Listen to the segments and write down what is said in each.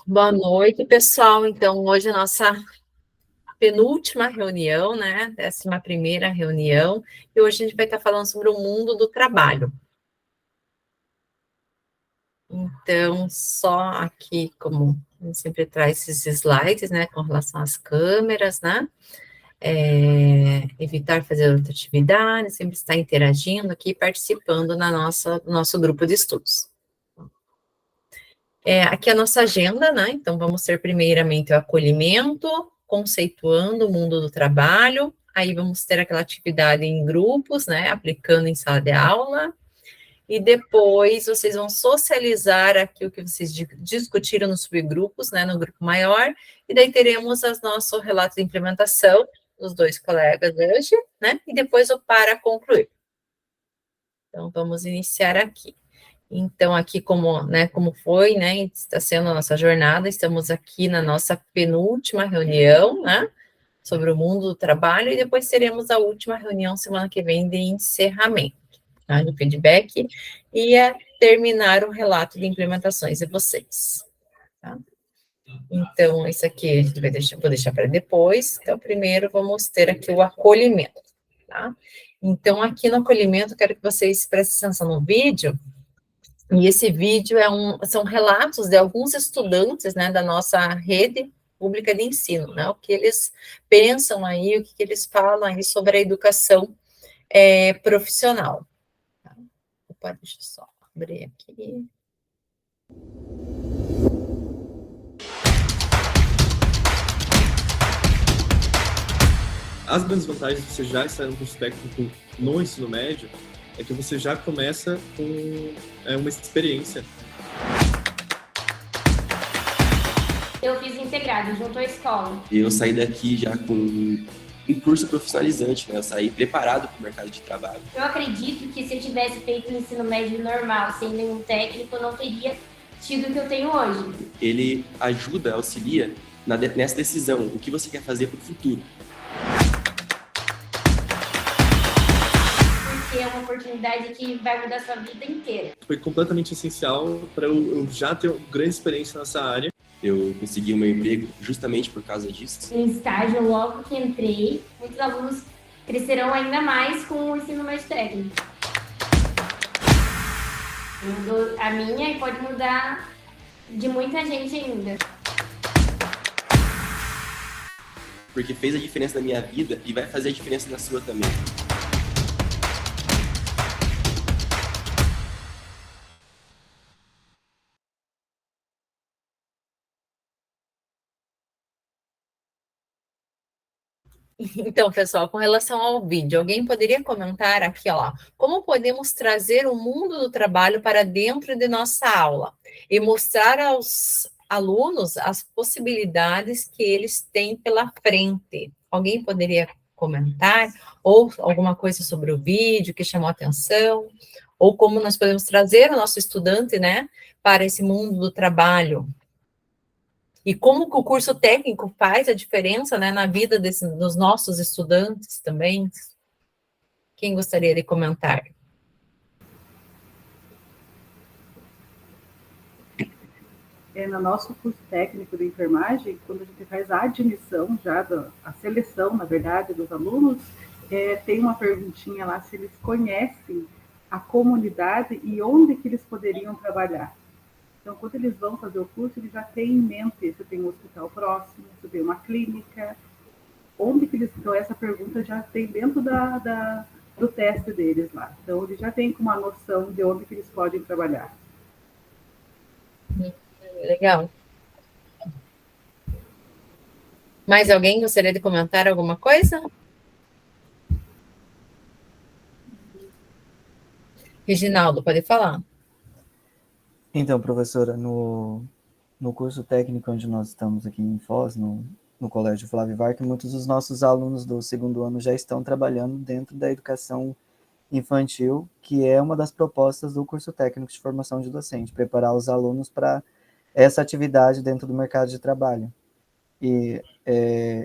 Boa noite, pessoal. Então, hoje é a nossa penúltima reunião, né? 11ª reunião, e hoje a gente vai estar falando sobre o mundo do trabalho. Então, só aqui, como a gente sempre traz esses slides, né, com relação às câmeras, né? Evitar fazer outra atividade, sempre estar interagindo aqui, participando no nosso grupo de estudos. Aqui é a nossa agenda, né? Então, vamos ter primeiramente o acolhimento, conceituando o mundo do trabalho, aí vamos ter aquela atividade em grupos, né? Aplicando em sala de aula, e depois vocês vão socializar aqui o que vocês discutiram nos subgrupos, né? No grupo maior, e daí teremos o nosso relato de implementação dos dois colegas hoje, né? E depois o para concluir. Então, vamos iniciar aqui. Então, aqui como foi, né, está sendo a nossa jornada, estamos aqui na nossa penúltima reunião, né, sobre o mundo do trabalho, e depois teremos a última reunião semana que vem de encerramento, tá, do feedback, e terminar o relato de implementações de vocês, tá? Então, isso aqui a gente vou deixar para depois. Então, primeiro vamos ter aqui o acolhimento, tá? Então, aqui no acolhimento, eu quero que vocês prestem atenção no vídeo. E esse vídeo são relatos de alguns estudantes, né, da nossa rede pública de ensino, né, o que eles pensam aí, o que eles falam aí sobre a educação profissional. Opa, deixa eu só abrir aqui. As grandes vantagens de você já estar no curso técnico no ensino médio é que você já começa com uma experiência. Eu fiz integrado junto à escola. Eu saí daqui já com um curso profissionalizante, né? Eu saí preparado para o mercado de trabalho. Eu acredito que se eu tivesse feito o ensino médio normal, sem nenhum técnico, eu não teria tido o que eu tenho hoje. Ele ajuda, auxilia nessa decisão, o que você quer fazer para o futuro. Porque é uma oportunidade que vai mudar a sua vida inteira. Foi completamente essencial para eu já ter uma grande experiência nessa área. Eu consegui o meu emprego justamente por causa disso. Em estágio, logo que entrei, muitos alunos crescerão ainda mais com o ensino médio técnico. Mudou a minha e pode mudar de muita gente ainda. Porque fez a diferença na minha vida e vai fazer a diferença na sua também. Então, pessoal, com relação ao vídeo, alguém poderia comentar aqui, ó, como podemos trazer o mundo do trabalho para dentro de nossa aula e mostrar aos alunos as possibilidades que eles têm pela frente? Alguém poderia comentar? Ou alguma coisa sobre o vídeo que chamou a atenção? Ou como nós podemos trazer o nosso estudante, né, para esse mundo do trabalho? E como que o curso técnico faz a diferença, né, na vida dos nossos estudantes também? Quem gostaria de comentar? No nosso curso técnico de enfermagem, quando a gente faz a admissão, a seleção, na verdade, dos alunos, tem uma perguntinha lá se eles conhecem a comunidade e onde que eles poderiam trabalhar. Então, quando eles vão fazer o curso, eles já têm em mente se tem um hospital próximo, se tem uma clínica, onde que eles... Então, essa pergunta já tem dentro do teste deles lá. Então, eles já têm uma noção de onde que eles podem trabalhar. Legal. Mais alguém gostaria de comentar alguma coisa? Reginaldo, pode falar. Então, professora, no curso técnico onde nós estamos aqui em Foz, no Colégio Flávio Varca, muitos dos nossos alunos do segundo ano já estão trabalhando dentro da educação infantil, que é uma das propostas do curso técnico de formação de docente, preparar os alunos para essa atividade dentro do mercado de trabalho. E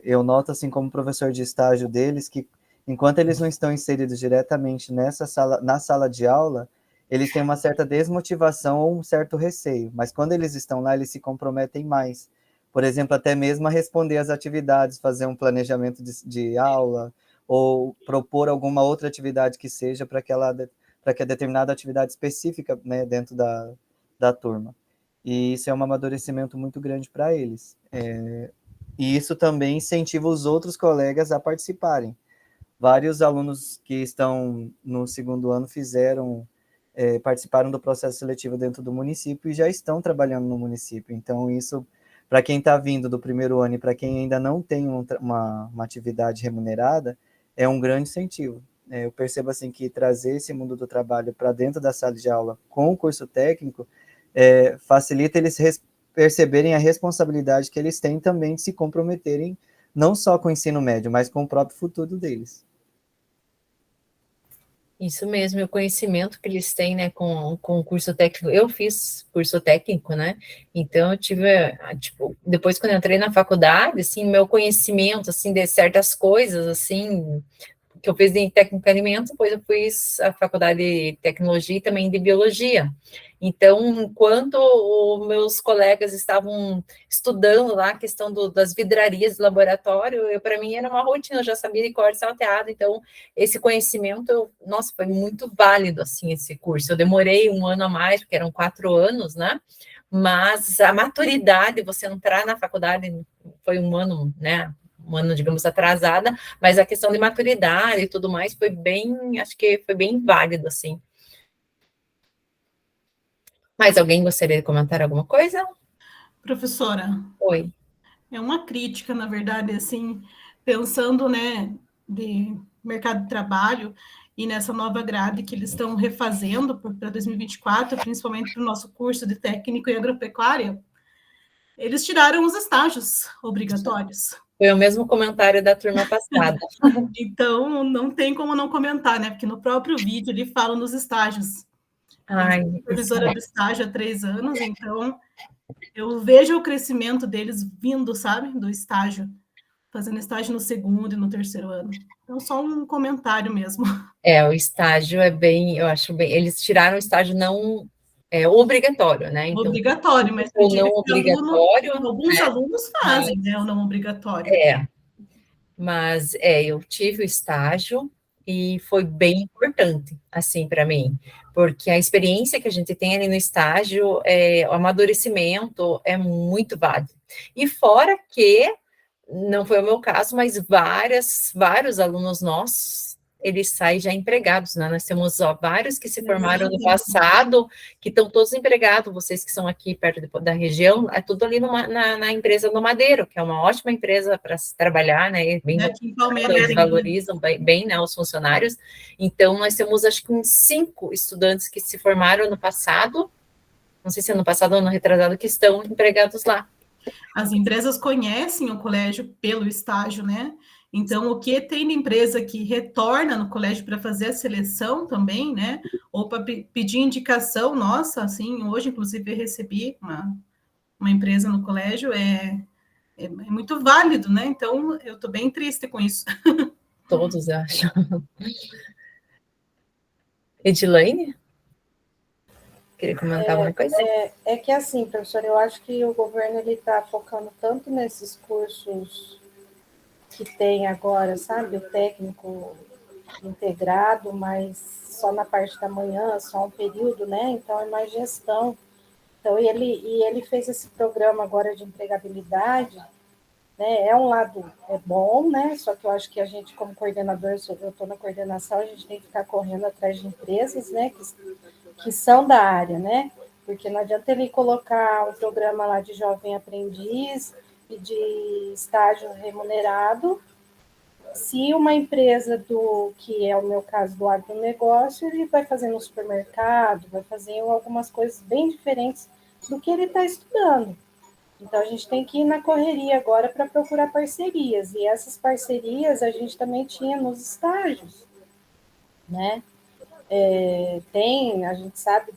eu noto, assim, como professor de estágio deles, que enquanto eles não estão inseridos diretamente na sala de aula, eles têm uma certa desmotivação ou um certo receio, mas quando eles estão lá, eles se comprometem mais. Por exemplo, até mesmo a responder às atividades, fazer um planejamento de aula, ou propor alguma outra atividade que seja para que a determinada atividade específica, né, dentro da turma. E isso é um amadurecimento muito grande para eles. E isso também incentiva os outros colegas a participarem. Vários alunos que estão no segundo ano participaram do processo seletivo dentro do município e já estão trabalhando no município. Então, isso, para quem está vindo do primeiro ano e para quem ainda não tem uma atividade remunerada, é um grande incentivo. Eu percebo assim que trazer esse mundo do trabalho para dentro da sala de aula com o curso técnico facilita eles perceberem a responsabilidade que eles têm também de se comprometerem não só com o ensino médio, mas com o próprio futuro deles. Isso mesmo, o conhecimento que eles têm, né, com o curso técnico. Eu fiz curso técnico, né, então eu tive, tipo, depois quando eu entrei na faculdade, assim, meu conhecimento, assim, de certas coisas, assim, que eu fiz em técnico de alimentos, depois eu fiz a faculdade de tecnologia e também de biologia. Então, enquanto os meus colegas estavam estudando lá a questão das vidrarias do laboratório, para mim era uma rotina, eu já sabia de cor e salteado, então esse conhecimento, nossa, foi muito válido, assim, esse curso. Eu demorei um ano a mais, porque eram 4 anos, né? Mas a maturidade, você entrar na faculdade, foi um ano, né? Um ano, digamos, atrasada, mas a questão de maturidade e tudo mais foi bem, acho que foi bem válido, assim. Mais alguém gostaria de comentar alguma coisa? Professora. Oi. É uma crítica, na verdade, assim, pensando, né, de mercado de trabalho e nessa nova grade que eles estão refazendo para 2024, principalmente para o nosso curso de técnico em agropecuária, eles tiraram os estágios obrigatórios. Foi o mesmo comentário da turma passada. Então, não tem como não comentar, né? Porque no próprio vídeo ele fala nos estágios. Ai, eu sou supervisora do estágio há 3 anos, então eu vejo o crescimento deles vindo, sabe? Do estágio. Fazendo estágio no segundo e no terceiro ano. Então, só um comentário mesmo. O estágio é bem, eu acho bem, eles tiraram o estágio não obrigatório, né? Então, obrigatório, mas o não obrigatório. Alguns alunos fazem, né? O não obrigatório. Mas eu tive o estágio e foi bem importante, assim, para mim, porque a experiência que a gente tem ali no estágio, o amadurecimento é muito válido. E fora que, não foi o meu caso, mas vários alunos nossos, eles saem já empregados, né? Nós temos vários que se formaram no passado, que estão todos empregados, vocês que são aqui perto da região, é tudo ali na empresa do Madeiro, que é uma ótima empresa para se trabalhar, né? Bem, aqui em Palmeiras, eles valorizam bem, né, os funcionários. Então, nós temos, acho que, uns 5 estudantes que se formaram no passado, não sei se ano passado ou ano retrasado, que estão empregados lá. As empresas conhecem o colégio pelo estágio, né? Então, o que tem de empresa que retorna no colégio para fazer a seleção também, né? Ou para pedir indicação, nossa, assim, hoje, inclusive, eu recebi uma empresa no colégio, é muito válido, né? Então, eu estou bem triste com isso. Todos, eu acho. Edilaine? Queria comentar alguma coisa? É que assim, professor, eu acho que o governo está focando tanto nesses cursos que tem agora, sabe, o técnico integrado, mas só na parte da manhã, só um período, né? Então é mais gestão. Então ele fez esse programa agora de empregabilidade, né? É um lado bom, né? Só que eu acho que a gente, como coordenador, eu estou na coordenação, a gente tem que ficar correndo atrás de empresas, né? Que são da área, né? Porque não adianta ele colocar um programa lá de jovem aprendiz e de estágio remunerado, se uma empresa que é o meu caso do agronegócio, ele vai fazer no supermercado, vai fazer algumas coisas bem diferentes do que ele está estudando. Então, a gente tem que ir na correria agora para procurar parcerias, e essas parcerias a gente também tinha nos estágios, né? A gente sabe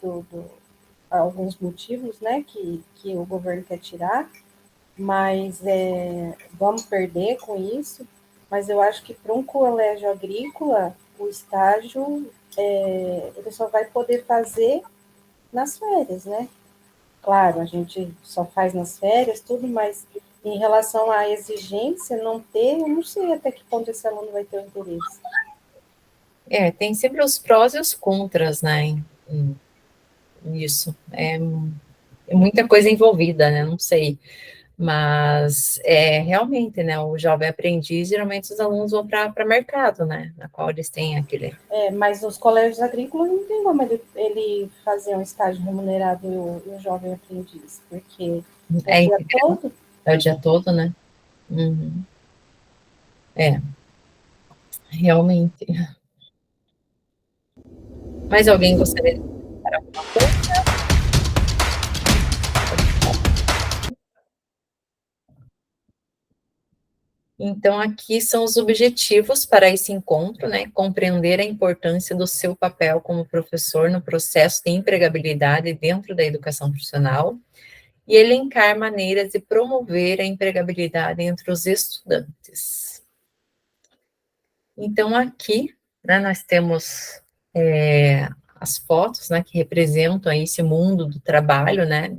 alguns motivos, né, que o governo quer tirar, mas vamos perder com isso. Mas eu acho que para um colégio agrícola, o estágio ele só vai poder fazer nas férias, né? Claro, a gente só faz nas férias, tudo, mas em relação à exigência, não ter, eu não sei até que ponto esse aluno vai ter o interesse. Tem sempre os prós e os contras, né, nisso. É muita coisa envolvida, né, não sei. Mas, realmente, né, o jovem aprendiz, geralmente os alunos vão para mercado, né, na qual eles têm aquele... Mas os colégios agrícolas não tem como ele fazer um estágio remunerado e o jovem aprendiz, porque é o dia todo. É o dia todo, né? Uhum. Realmente. Mais alguém gostaria de falar alguma coisa? Então, aqui são os objetivos para esse encontro, né? Compreender a importância do seu papel como professor no processo de empregabilidade dentro da educação profissional e elencar maneiras de promover a empregabilidade entre os estudantes. Então, aqui, né, nós temos as fotos, né, que representam aí esse mundo do trabalho, né,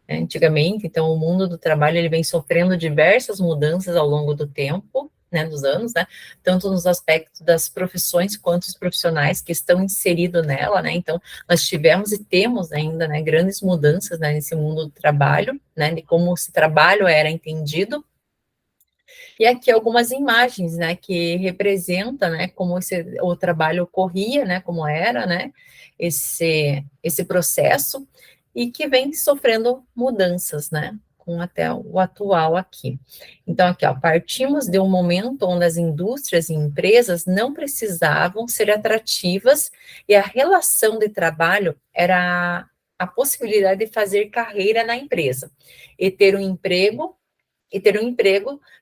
antigamente. Então, o mundo do trabalho, ele vem sofrendo diversas mudanças ao longo do tempo, né, dos anos, né, tanto nos aspectos das profissões quanto os profissionais que estão inseridos nela, né. Então, nós tivemos e temos ainda, né, grandes mudanças, né, nesse mundo do trabalho, né, de como esse trabalho era entendido. E aqui algumas imagens, né, que representa, né, como o trabalho ocorria, né, como era, né, esse processo, e que vem sofrendo mudanças, né, com até o atual aqui. Então, aqui, ó, partimos de um momento onde as indústrias e empresas não precisavam ser atrativas e a relação de trabalho era a possibilidade de fazer carreira na empresa e ter um emprego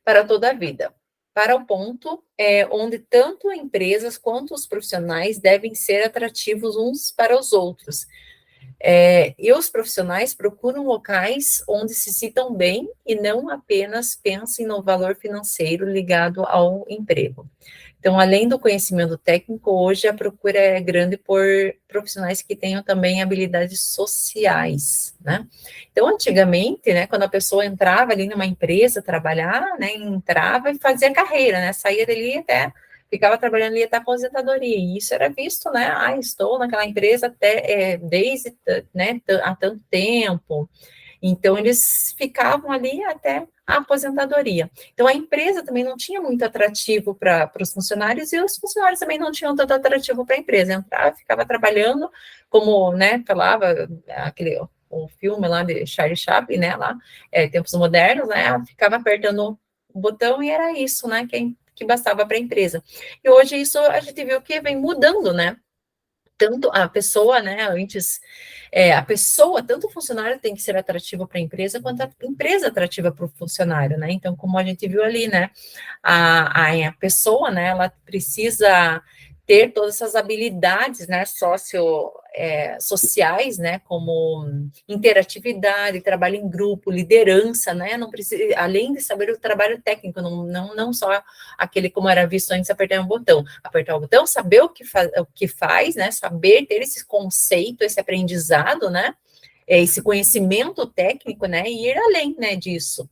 para toda a vida, para o ponto onde tanto empresas quanto os profissionais devem ser atrativos uns para os outros. E os profissionais procuram locais onde se sintam bem e não apenas pensem no valor financeiro ligado ao emprego. Então, além do conhecimento técnico, hoje a procura é grande por profissionais que tenham também habilidades sociais, né? Então, antigamente, né, quando a pessoa entrava ali numa empresa trabalhar, né, entrava e fazia carreira, né, saía dali até ficava trabalhando ali até a aposentadoria, e isso era visto, né, estou naquela empresa até, desde, né, há tanto tempo, então eles ficavam ali até a aposentadoria. Então a empresa também não tinha muito atrativo para os funcionários, e os funcionários também não tinham tanto atrativo para a empresa, entrava, ficava trabalhando, como, né, falava, o filme lá de Charlie Chaplin, né, lá, Tempos Modernos, né, ficava apertando o botão e era isso, né, que bastava para a empresa. E hoje isso a gente viu que vem mudando, né? Tanto a pessoa, né? Antes, a pessoa, tanto o funcionário tem que ser atrativo para a empresa, quanto a empresa atrativa para o funcionário, né? Então, como a gente viu ali, né? A pessoa, né? Ela precisa ter todas essas habilidades, né? Sociais, né? Como interatividade, trabalho em grupo, liderança, né? Não precisa, além de saber o trabalho técnico, não só aquele como era visto antes, apertar o botão, saber o que faz, né? Saber ter esse conceito, esse aprendizado, né? Esse conhecimento técnico, né? E ir além, né? Disso.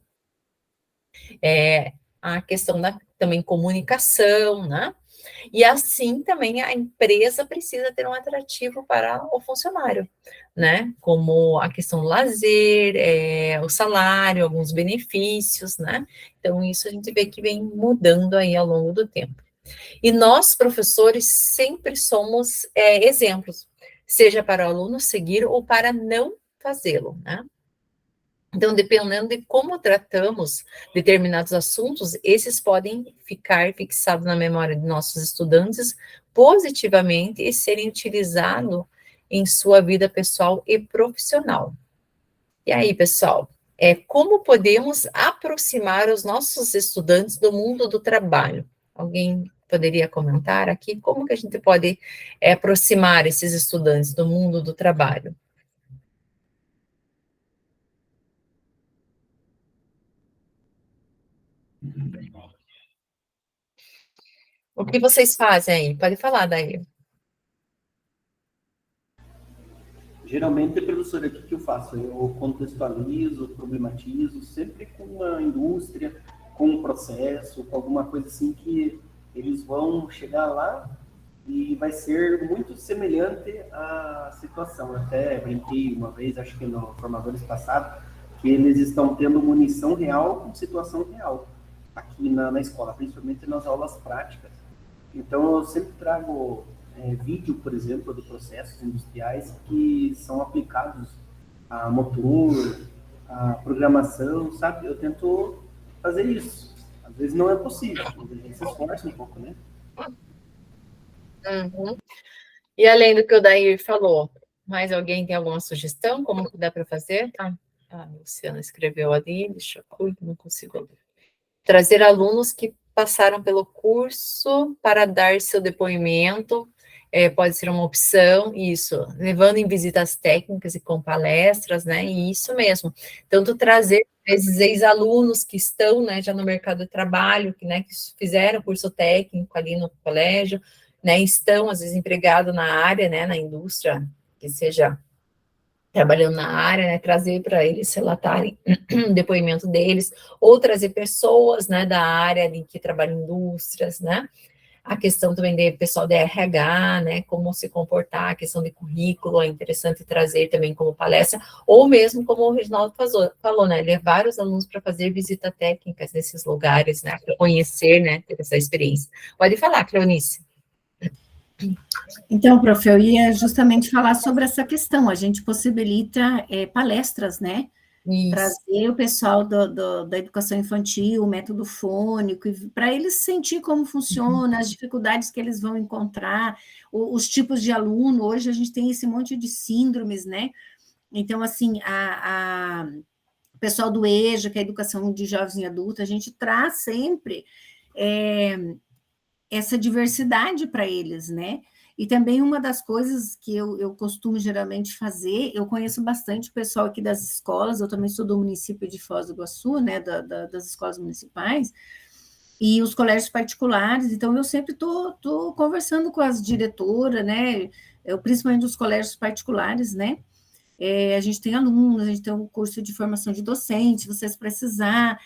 A questão da também comunicação, né? E assim também a empresa precisa ter um atrativo para o funcionário, né? Como a questão do lazer, o salário, alguns benefícios, né? Então, isso a gente vê que vem mudando aí ao longo do tempo. E nós, professores, sempre somos exemplos, seja para o aluno seguir ou para não fazê-lo, né? Então, dependendo de como tratamos determinados assuntos, esses podem ficar fixados na memória de nossos estudantes positivamente e serem utilizados em sua vida pessoal e profissional. E aí, pessoal, como podemos aproximar os nossos estudantes do mundo do trabalho? Alguém poderia comentar aqui como que a gente pode aproximar esses estudantes do mundo do trabalho? O que vocês fazem aí? Pode falar, daí. Geralmente, professor, o que que eu faço? Eu contextualizo, problematizo, sempre com uma indústria, com um processo, com alguma coisa assim que eles vão chegar lá e vai ser muito semelhante à situação. Até brinquei uma vez, acho que no Formadores passado, que eles estão tendo munição real com situação real aqui na escola, principalmente nas aulas práticas. Então, eu sempre trago vídeo, por exemplo, de processos industriais que são aplicados a motor, a programação, sabe? Eu tento fazer isso. Às vezes não é possível, mas a gente se esforça um pouco, né? Uhum. E além do que o Dair falou, mais alguém tem alguma sugestão? Como que dá para fazer? A Luciana escreveu ali, deixa eu cuidar, não consigo ler. Trazer alunos que passaram pelo curso para dar seu depoimento, pode ser uma opção, isso, levando em visitas técnicas e com palestras, né, e isso mesmo, tanto trazer esses ex-alunos que estão, né, já no mercado de trabalho, que, né, que fizeram curso técnico ali no colégio, né, estão, às vezes, empregados na área, né, na indústria, que seja trabalhando na área, né, trazer para eles relatarem o depoimento deles, ou trazer pessoas, né, da área de que trabalham em indústrias, né, a questão também de pessoal de RH, né, como se comportar, a questão de currículo, é interessante trazer também como palestra, ou mesmo como o Reginaldo falou, né, levar os alunos para fazer visita técnicas nesses lugares, né, para conhecer, né, ter essa experiência. Pode falar, Cleonice. Então, prof, eu ia justamente falar sobre essa questão. A gente possibilita palestras, né? Isso. Trazer o pessoal da educação infantil, o método fônico, para eles sentir como funciona, as dificuldades que eles vão encontrar, os tipos de aluno. Hoje a gente tem esse monte de síndromes, né? Então, assim, o pessoal do EJA, que é a educação de jovens e adultos, a gente traz sempre essa diversidade para eles, né? E também uma das coisas que eu costumo geralmente fazer, eu conheço bastante o pessoal aqui das escolas, eu também sou do município de Foz do Iguaçu, né, das escolas municipais, e os colégios particulares, então eu sempre estou conversando com as diretoras, né, principalmente dos colégios particulares, né, a gente tem alunos, a gente tem um curso de formação de docente, vocês precisar,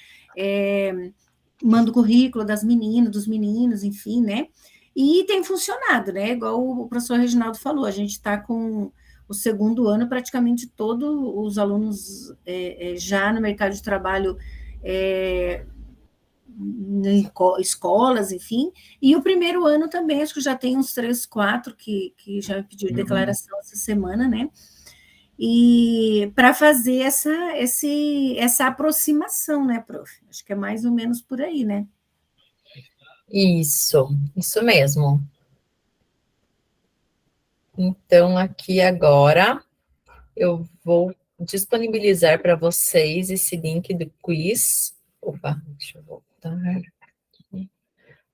manda o currículo das meninas, dos meninos, enfim, né? E tem funcionado, né? Igual o professor Reginaldo falou, a gente está com o segundo ano, praticamente todos os alunos já no mercado de trabalho, em escolas, enfim, e o primeiro ano também, acho que já tem uns 3, 4 que já me pediram declaração essa semana, né? E para fazer essa aproximação, né, prof? Acho que é mais ou menos por aí, né? Isso mesmo. Então, aqui agora, eu vou disponibilizar para vocês esse link do quiz. Opa, deixa eu voltar aqui.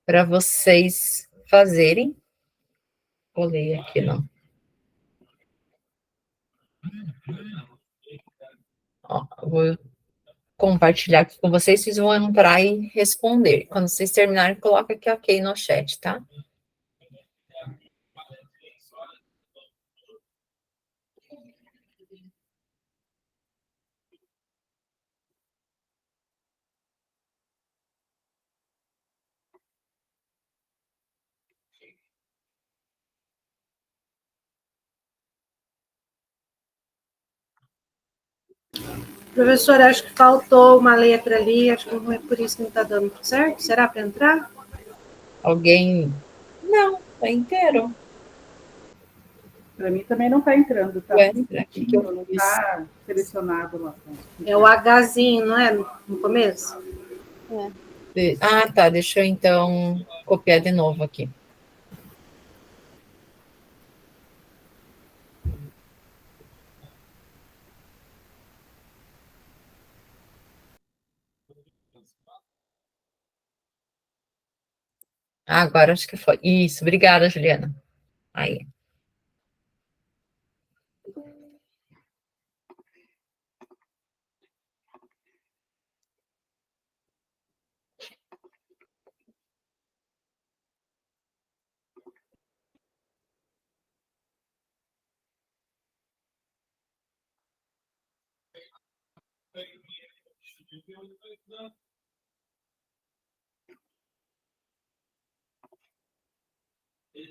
Para vocês fazerem. Vou ler aqui, não. Ó, vou compartilhar aqui com vocês, vocês vão entrar e responder. Quando vocês terminarem, coloca aqui ok no chat, tá? Professora, acho que faltou uma letra ali, acho que não é por isso que não está dando certo. Será para entrar? Alguém? Não, tá inteiro. Para mim também não está entrando, tá? Aqui que eu não está selecionado lá. É o Hzinho, não é? No começo? Ah, tá. Deixa eu então copiar de novo aqui. Agora acho que foi. Isso, obrigada, Juliana. Aí. Ele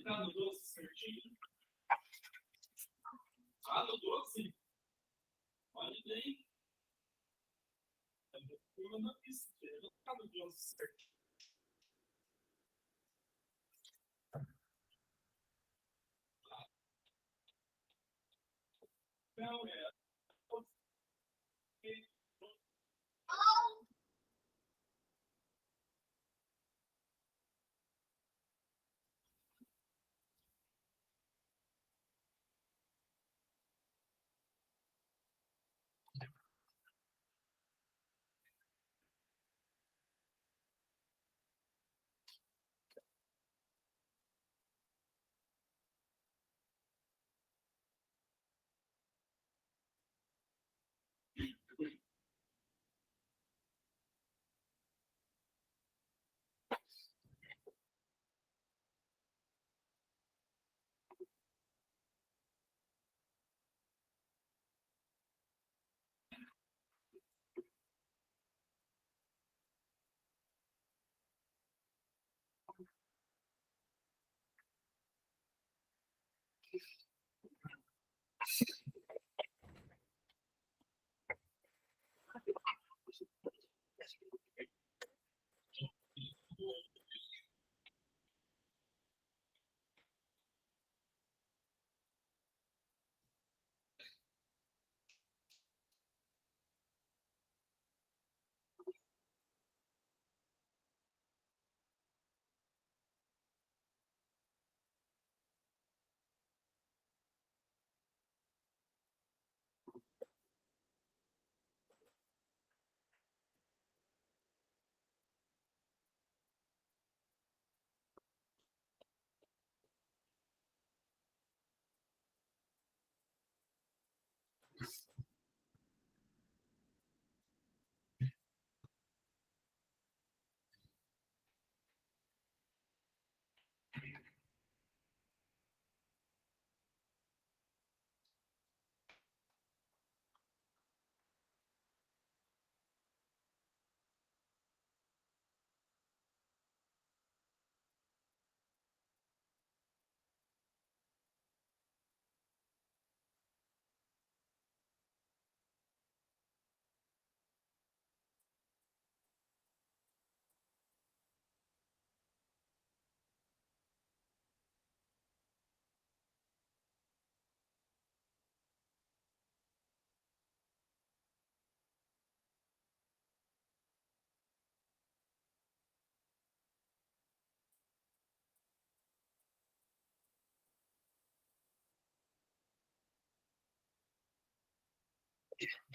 tá no doce certinho? Tá no doce? Olha bem. Eu não disse, ele não tá no doce certinho. Não, é.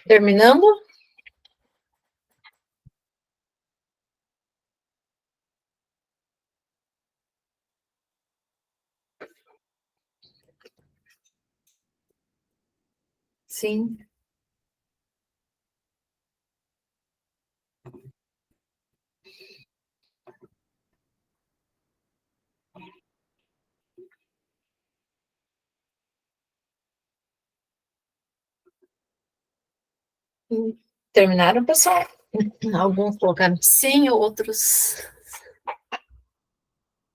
Terminando? Sim. Terminaram, pessoal? Alguns colocaram sim, outros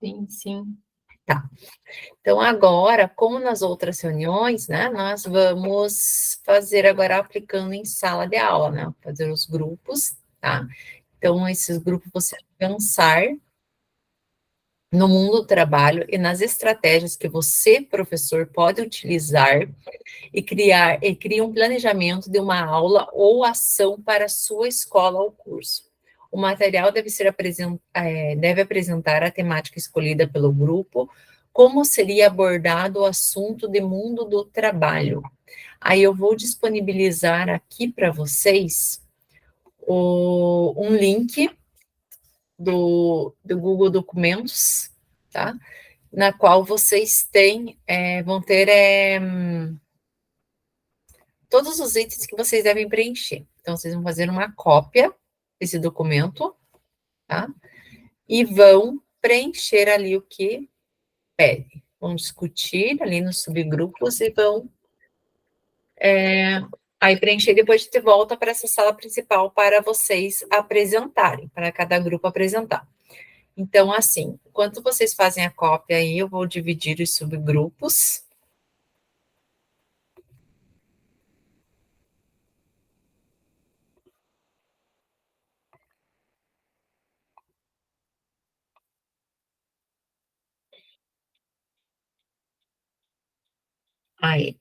sim, sim. Tá. Então, agora, como nas outras reuniões, né, nós vamos fazer agora aplicando em sala de aula, né? Fazer os grupos, tá? Então, esses grupos você pensar no mundo do trabalho e nas estratégias que você, professor, pode utilizar e cria um planejamento de uma aula ou ação para a sua escola ou curso. O material deve apresentar a temática escolhida pelo grupo, como seria abordado o assunto de mundo do trabalho. Aí eu vou disponibilizar aqui para vocês um link do Google Documentos, tá? Na qual vocês vão ter todos os itens que vocês devem preencher. Então, vocês vão fazer uma cópia desse documento, tá? E vão preencher ali o que pede. Vão discutir ali nos subgrupos e vão Aí preencher, depois de volta para essa sala principal para vocês apresentarem, para cada grupo apresentar. Então, assim, enquanto vocês fazem a cópia aí, eu vou dividir os subgrupos. Aí.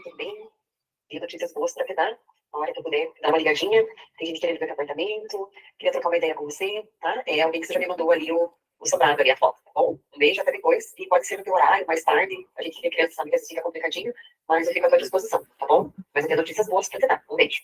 tudo bem? Tenho notícias boas para te dar. Na hora que eu puder dar uma ligadinha, tem gente querendo ver teu apartamento, queria trocar uma ideia com você, tá? É alguém que você já me mandou ali o sobrado ali, a foto, tá bom? Um beijo, até depois, e pode ser no teu horário, mais tarde, a gente tem criança, sabe que assim fica complicadinho, mas eu fico à tua disposição, tá bom? Mas eu tenho notícias boas para te dar. Um beijo.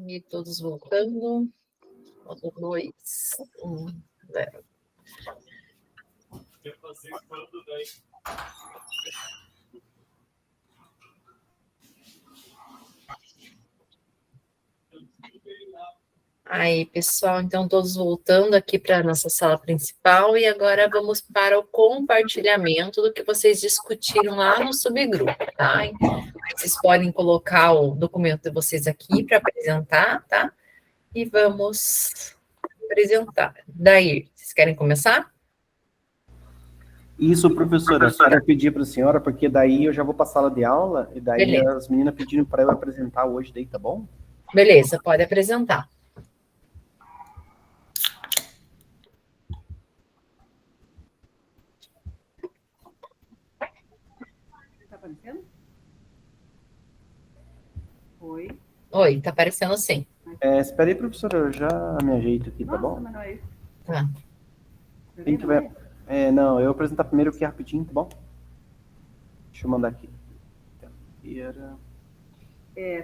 E todos voltando. 2, 1, 0. Quer fazer quando daí? Aí, pessoal, então todos voltando aqui para a nossa sala principal e agora vamos para o compartilhamento do que vocês discutiram lá no subgrupo, tá? Vocês podem colocar o documento de vocês aqui para apresentar, tá? E vamos apresentar. Daí, vocês querem começar? Isso, professora, eu quero pedir para a senhora, porque daí eu já vou para a sala de aula, e daí Beleza. as meninas pediram para eu apresentar hoje, daí tá bom? Beleza, pode apresentar. Tá aparecendo? Oi. Oi, tá aparecendo sim. Espera aí, professora, eu já me ajeito aqui, tá bom? Mas não é isso. Tá. Quem tiver... não, eu vou apresentar primeiro aqui rapidinho, tá bom? Deixa eu mandar aqui. Tá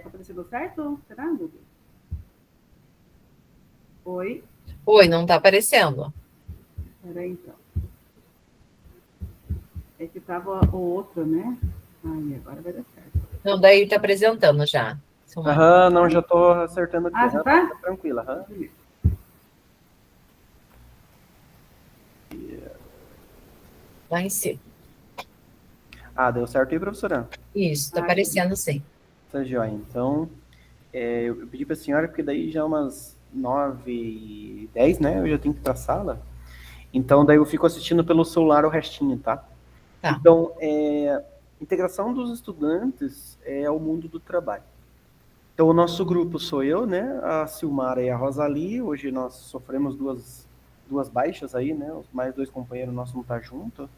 aparecendo certo? Será, Dudu? Oi. Oi, não tá aparecendo. Peraí, então. É que tava o outro, né? Aí, agora vai dar certo. Não, daí tá apresentando já. Aham, não, já tô acertando aqui. Já tá? Tá tranquila, aham. Lá em cima. Deu certo aí, professora? Isso, tá aparecendo sim. Tá joia. Então, eu pedi para a senhora, porque daí já umas 9h10, né? Eu já tenho que ir para a sala. Então, daí eu fico assistindo pelo celular o restinho, tá? Tá. Então, integração dos estudantes ao mundo do trabalho. Então, o nosso grupo sou eu, né? A Silmara e a Rosali. Hoje nós sofremos duas baixas aí, né? Mais 2 companheiros nossos não estão juntos.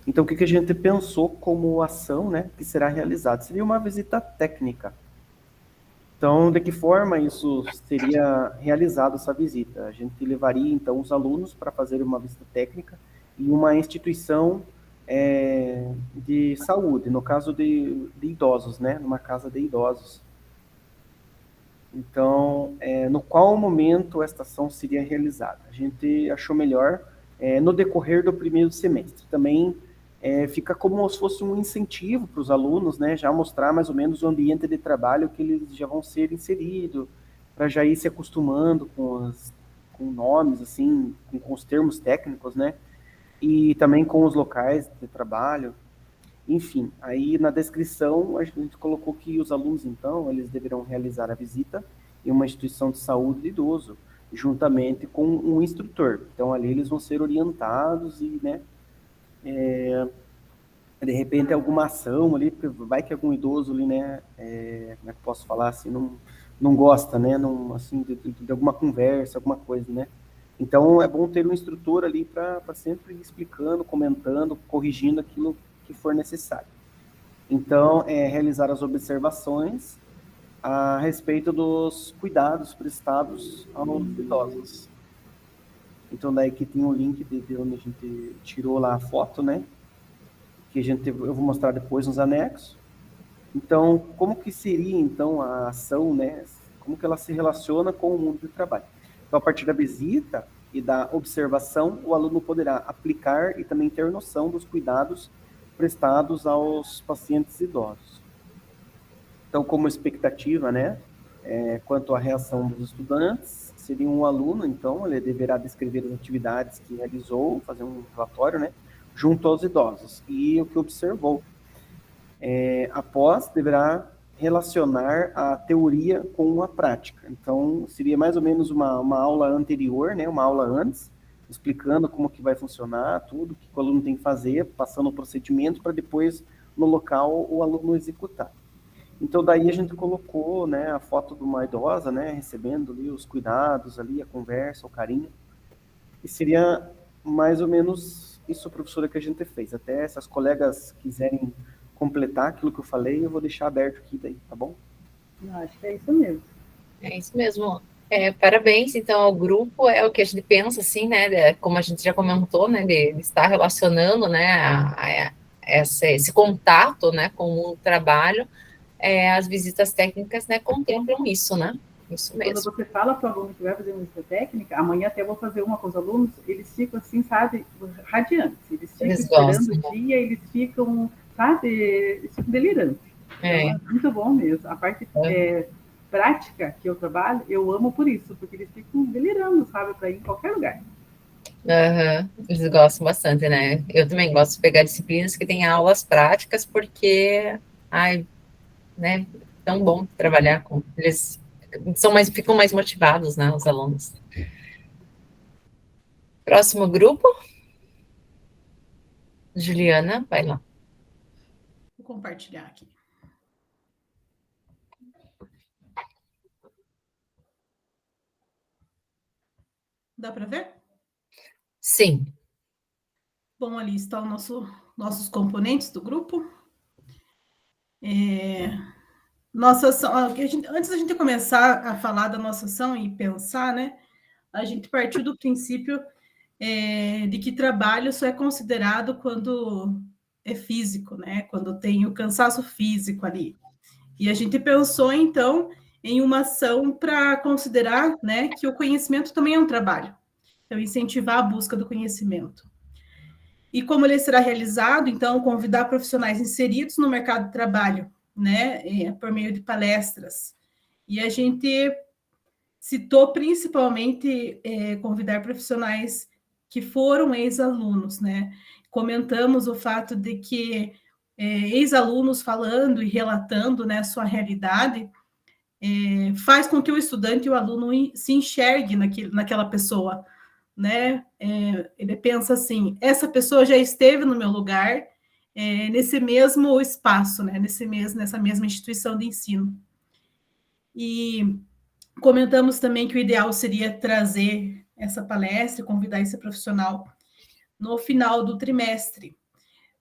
Então, o que a gente pensou como ação, né, que será realizada? Seria uma visita técnica. Então, de que forma isso seria realizado, essa visita? A gente levaria, então, os alunos para fazer uma visita técnica em uma instituição de saúde, no caso de idosos, né, numa casa de idosos. Então, no qual momento esta ação seria realizada? A gente achou melhor no decorrer do primeiro semestre. Também fica como se fosse um incentivo para os alunos, né, já mostrar mais ou menos o ambiente de trabalho que eles já vão ser inseridos, para já ir se acostumando com nomes, assim, com os termos técnicos, né, e também com os locais de trabalho. Enfim, aí na descrição a gente colocou que os alunos, então, eles deverão realizar a visita em uma instituição de saúde de idoso, juntamente com um instrutor. Então, ali eles vão ser orientados e, né, de repente alguma ação ali, vai que algum idoso ali, né, como é que eu posso falar assim, não gosta, né, assim, de alguma conversa, alguma coisa, né, Então, é bom ter um instrutor ali para sempre ir explicando, comentando, corrigindo aquilo que for necessário. Então, realizar as observações a respeito dos cuidados prestados aos idosos. Então, daí que tem um link de onde a gente tirou lá a foto, né? Que eu vou mostrar depois nos anexos. Então, como que seria, então, a ação, né? Como que ela se relaciona com o mundo do trabalho? Então, a partir da visita e da observação, o aluno poderá aplicar e também ter noção dos cuidados prestados aos pacientes idosos. Então, como expectativa, né? Quanto à reação dos estudantes, seria um aluno, então, ele deverá descrever as atividades que realizou, fazer um relatório, né? Junto aos idosos, e o que observou. Após, deverá relacionar a teoria com a prática. Então, seria mais ou menos uma aula anterior, né, uma aula antes, explicando como que vai funcionar, tudo que o aluno tem que fazer, passando o procedimento para depois, no local, o aluno executar. Então, daí a gente colocou, né, a foto de uma idosa, né, recebendo ali os cuidados, ali, a conversa, o carinho. E seria mais ou menos isso, professora, que a gente fez. Até se as colegas quiserem completar aquilo que eu falei, eu vou deixar aberto aqui daí, tá bom? Acho que é isso mesmo. É isso mesmo. Parabéns, então, ao grupo, é o que a gente pensa, assim, né, como a gente já comentou, né, de estar relacionando, né, esse contato, né, com o trabalho, as visitas técnicas, né, contemplam isso, né, isso mesmo. Quando você fala para o aluno que vai fazer uma visita técnica, amanhã até eu vou fazer uma com os alunos, eles ficam assim, sabe, radiantes, eles ficam esperando o dia, eles ficam, sabe, eles ficam delirantes. Então, é muito bom mesmo. A parte prática que eu trabalho, eu amo por isso, porque eles ficam delirando, sabe, para ir em qualquer lugar. Eles gostam bastante, né? Eu também gosto de pegar disciplinas que têm aulas práticas, porque, né, tão bom trabalhar com eles, ficam mais motivados, né, os alunos. Próximo grupo. Juliana, vai lá. Vou compartilhar aqui. Dá para ver? Sim. Bom, ali estão nossos componentes do grupo. Nossa ação, antes da gente começar a falar da nossa ação e pensar, né, a gente partiu do princípio de que trabalho só é considerado quando é físico, né, quando tem o cansaço físico ali. E a gente pensou, então, em uma ação para considerar, né, que o conhecimento também é um trabalho. Então, incentivar a busca do conhecimento. E como ele será realizado, então, convidar profissionais inseridos no mercado de trabalho, né, por meio de palestras. E a gente citou principalmente convidar profissionais que foram ex-alunos, né? Comentamos o fato de que ex-alunos falando e relatando, né, sua realidade faz com que o estudante e o aluno se enxergue naquela pessoa, né? Ele pensa assim: essa pessoa já esteve no meu lugar, nesse mesmo espaço, né? Nessa mesma instituição de ensino. E comentamos também que o ideal seria trazer essa palestra, convidar esse profissional no final do trimestre.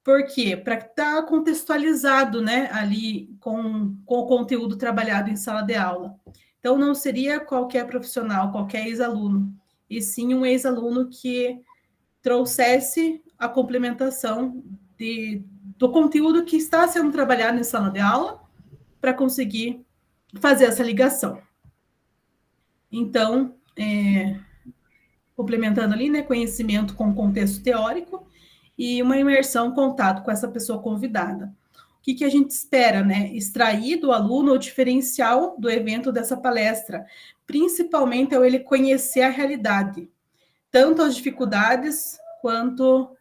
Por quê? Para estar contextualizado, né, ali com o conteúdo trabalhado em sala de aula. Então, não seria qualquer profissional, qualquer ex-aluno, e sim um ex-aluno que trouxesse a complementação do conteúdo que está sendo trabalhado em sala de aula para conseguir fazer essa ligação. Então, complementando ali, né, conhecimento com contexto teórico e uma imersão, contato com essa pessoa convidada. O que a gente espera, né? Extrair do aluno o diferencial do evento dessa palestra, principalmente ao ele conhecer a realidade, tanto as dificuldades quanto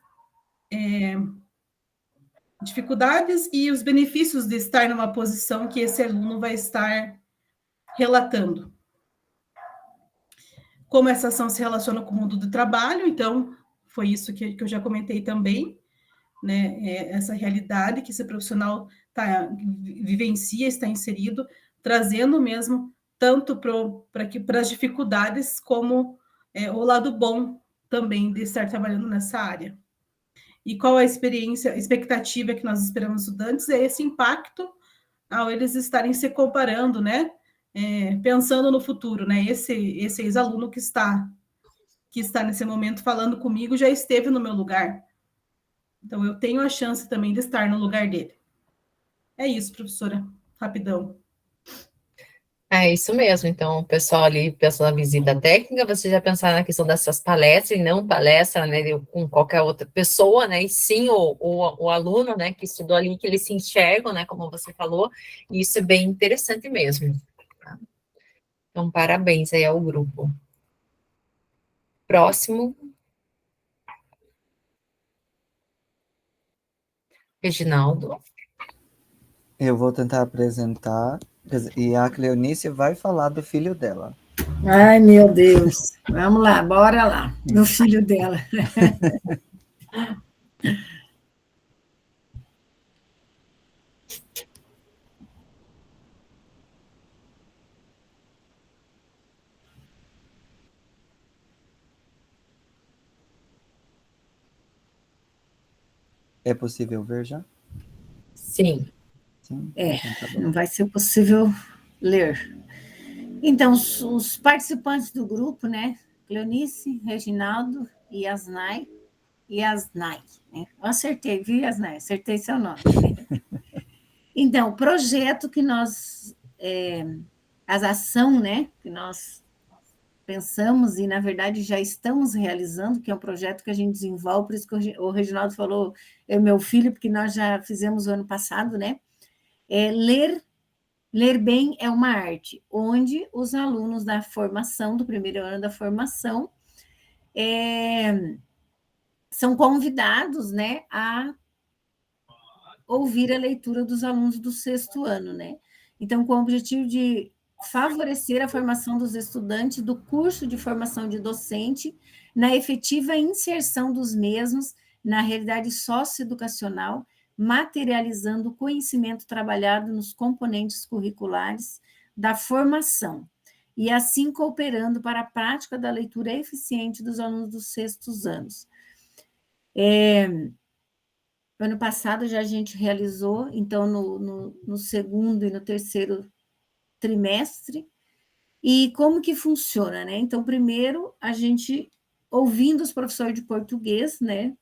dificuldades e os benefícios de estar numa posição que esse aluno vai estar relatando. Como essa ação se relaciona com o mundo do trabalho, então, foi isso que eu já comentei também, né? Essa realidade que esse profissional vivencia, está inserido, trazendo mesmo tanto para as dificuldades como o lado bom também de estar trabalhando nessa área. E qual a expectativa que nós esperamos dos estudantes é esse impacto ao eles estarem se comparando, né? Pensando no futuro, né? Esse ex-aluno que está nesse momento falando comigo já esteve no meu lugar. Então, eu tenho a chance também de estar no lugar dele. É isso, professora. Rapidão. É isso mesmo. Então, o pessoal ali pensa na visita técnica, você já pensar na questão dessas palestras, e não palestra, né, com qualquer outra pessoa, né, e sim o aluno, né, que estudou ali, que eles se enxergam, né, como você falou, e isso é bem interessante mesmo. Tá? Então, parabéns aí ao grupo. Próximo. Reginaldo. Eu vou tentar apresentar, e a Cleonice vai falar do filho dela. Ai, meu Deus. Vamos lá, bora lá. Do filho dela. É possível ver já? Sim. Sim? Então tá bom. não vai ser possível ler. Então, os participantes do grupo, né? Cleonice, Reginaldo, Yasnai, né? Eu acertei, viu, Yasnai? Acertei seu nome. Então, o projeto que nós... as ação, né? Que nós pensamos e, na verdade, já estamos realizando, que é um projeto que a gente desenvolve, por isso que o Reginaldo falou, é meu filho, porque nós já fizemos o ano passado, né? Ler bem é uma arte, onde os alunos da formação, do primeiro ano da formação, são convidados, né, a ouvir a leitura dos alunos do sexto ano, né? Então, com o objetivo de favorecer a formação dos estudantes do curso de formação de docente na efetiva inserção dos mesmos na realidade socioeducacional, materializando o conhecimento trabalhado nos componentes curriculares da formação, e assim cooperando para a prática da leitura eficiente dos alunos dos sextos anos. Ano passado já a gente realizou, então, no segundo e no terceiro trimestre. E como que funciona, né? Então, primeiro, a gente, ouvindo os professores de português, né?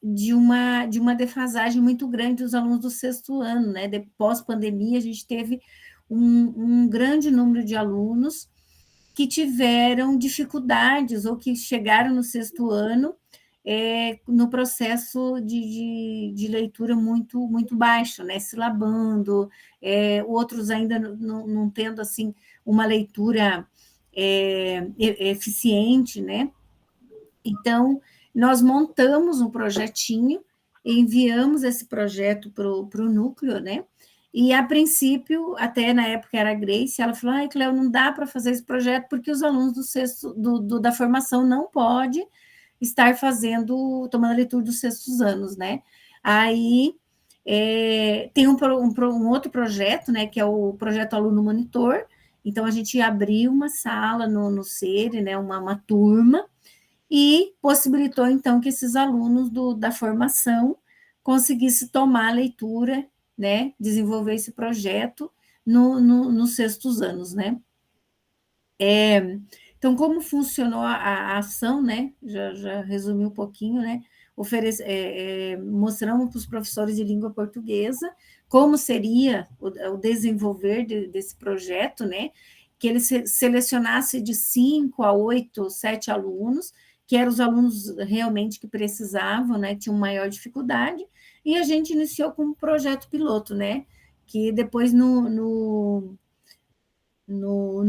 De uma defasagem muito grande dos alunos do sexto ano, né? Pós-pandemia, a gente teve um grande número de alunos que tiveram dificuldades ou que chegaram no sexto ano no processo de leitura muito baixo, né? Silabando, outros ainda não tendo assim uma leitura eficiente, né? Então, nós montamos um projetinho, enviamos esse projeto para o núcleo, né? E, a princípio, até na época era a Grace, ela falou, Cleo, não dá para fazer esse projeto porque os alunos do sexto, da formação não podem estar tomando a leitura dos sextos anos, né? Aí, tem um outro projeto, né, que é o projeto Aluno Monitor. Então, a gente abriu uma sala no CERE, né, uma turma, e possibilitou, então, que esses alunos da formação conseguissem tomar a leitura, né, desenvolver esse projeto nos sextos anos, né. Então, como funcionou a ação, né, já resumi um pouquinho, né, mostramos para os professores de língua portuguesa como seria o desenvolver desse projeto, né, que ele selecionasse de 5 a 8, 7 alunos, que eram os alunos realmente que precisavam, né, tinham maior dificuldade, e a gente iniciou com um projeto piloto, né, que depois no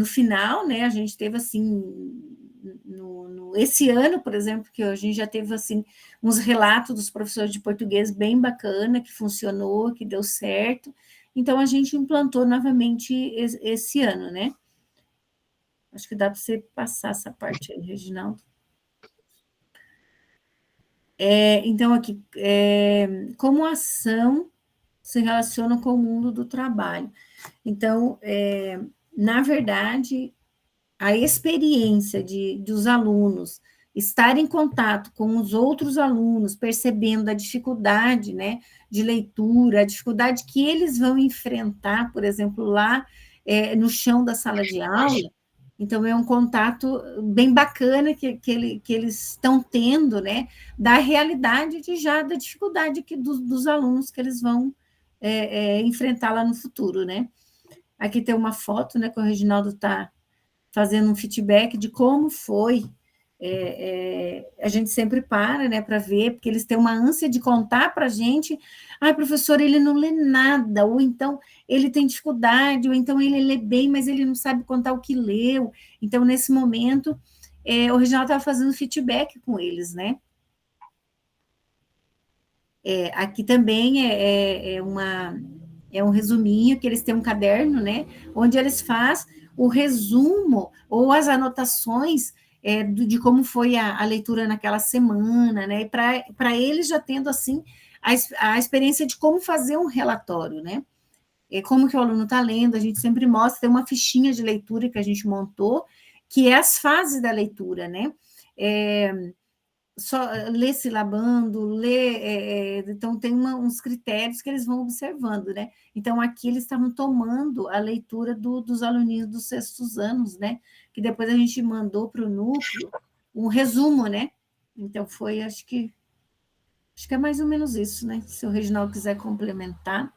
final, né, a gente teve, assim, esse ano, por exemplo, que a gente já teve, assim, uns relatos dos professores de português bem bacana, que funcionou, que deu certo, então a gente implantou novamente esse ano, né. Acho que dá para você passar essa parte aí, Reginaldo. Então, aqui, como a ação se relaciona com o mundo do trabalho. Então, na verdade, a experiência dos alunos estar em contato com os outros alunos, percebendo a dificuldade, né, de leitura, a dificuldade que eles vão enfrentar, por exemplo, lá no chão da sala de aula. Então, é um contato bem bacana que eles estão tendo, né, da realidade da dificuldade dos alunos que eles vão enfrentar lá no futuro, né. Aqui tem uma foto, né, que o Reginaldo está fazendo um feedback de como foi. A gente sempre para, né, para ver, porque eles têm uma ânsia de contar para a gente. Professor, ele não lê nada, ou então ele tem dificuldade, ou então ele lê bem, mas ele não sabe contar o que leu. Então, nesse momento, o Reginaldo estava fazendo feedback com eles, né? Aqui também é um resuminho, que eles têm um caderno, né, onde eles fazem o resumo ou as anotações de como foi a leitura naquela semana, né, e para eles já tendo, assim, a experiência de como fazer um relatório, né, como que o aluno está lendo, a gente sempre mostra, tem uma fichinha de leitura que a gente montou, que é as fases da leitura, né, só ler silabando, então tem uns critérios que eles vão observando, né? Então, aqui eles estavam tomando a leitura dos aluninhos dos sextos anos, né? Que depois a gente mandou para o núcleo um resumo, né? Então, foi, acho que é mais ou menos isso, né? Se o Reginaldo quiser complementar.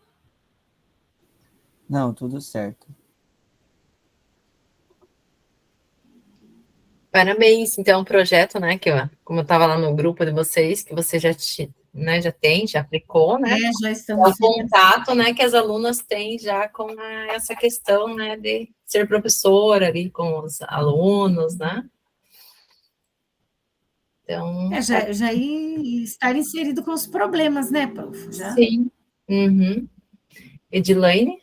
Não, tudo certo. Parabéns, então, o projeto, né, que como eu estava lá no grupo de vocês, que você já já aplicou, né? Já estamos. É o contato, né, que as alunas têm já com essa questão, né, de ser professora ali com os alunos, né? Então... já estar inserido com os problemas, né, prof? Já. Sim. Uhum. Edilaine?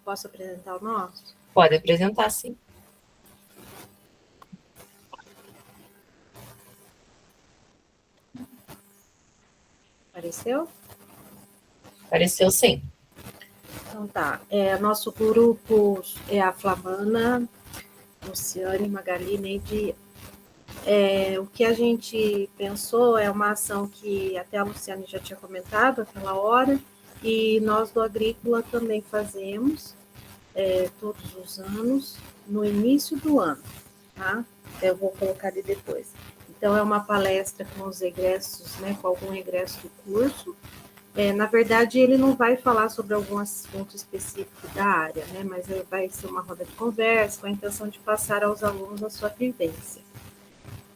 Posso apresentar o nosso? Pode apresentar, sim. Apareceu? Apareceu, sim. Então tá. Nosso grupo é a Flavana, Luciane, Magali, Neide. O que a gente pensou é uma ação que até a Luciane já tinha comentado aquela hora, e nós do Agrícola também fazemos todos os anos, no início do ano, tá? Eu vou colocar ali depois. Então, é uma palestra com os egressos, né, com algum egresso do curso. Na verdade, ele não vai falar sobre algum assunto específico da área, né, mas vai ser uma roda de conversa com a intenção de passar aos alunos a sua vivência.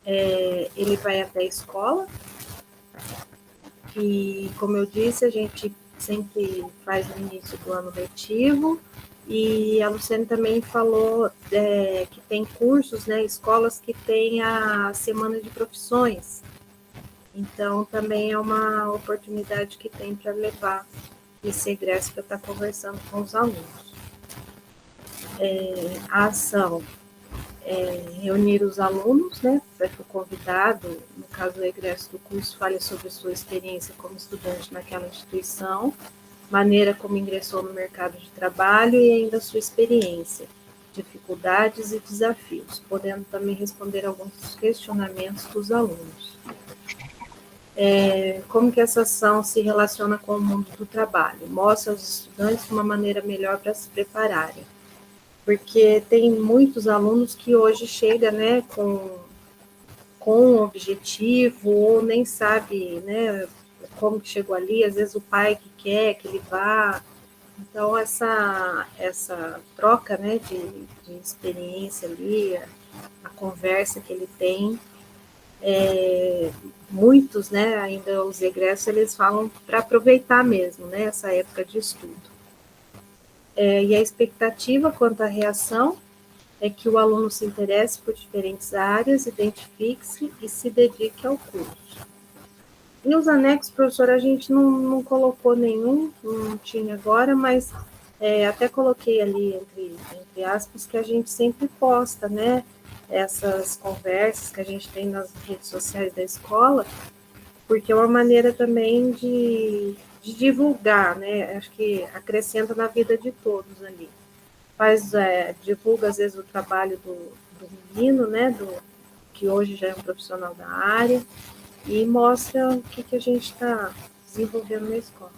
Ele vai até a escola e, como eu disse, a gente sempre faz no início do ano letivo, e a Luciane também falou que tem cursos, né, escolas que têm a semana de profissões. Então, também é uma oportunidade que tem para levar esse egresso para estar conversando com os alunos. A ação reunir os alunos, né, para que o convidado, no caso o egresso do curso, fale sobre sua experiência como estudante naquela instituição, maneira como ingressou no mercado de trabalho e ainda sua experiência, dificuldades e desafios, podendo também responder alguns questionamentos dos alunos. Como que essa ação se relaciona com o mundo do trabalho? Mostra aos estudantes uma maneira melhor para se prepararem, porque tem muitos alunos que hoje chegam, né, com um objetivo, ou nem sabe, né, como que chegou ali, às vezes o pai que quer que ele vá. Então, essa troca, né, de experiência ali, a conversa que ele tem, muitos, né, ainda os egressos, eles falam para aproveitar mesmo, né, essa época de estudo. E a expectativa quanto à reação é que o aluno se interesse por diferentes áreas, identifique-se e se dedique ao curso. E os anexos, professor, a gente não colocou nenhum, não tinha agora, mas até coloquei ali, entre aspas, que a gente sempre posta, né, essas conversas que a gente tem nas redes sociais da escola, porque é uma maneira também de divulgar, né, acho que acrescenta na vida de todos ali. divulga às vezes o trabalho do menino, né, que hoje já é um profissional da área, e mostra o que a gente está desenvolvendo na escola.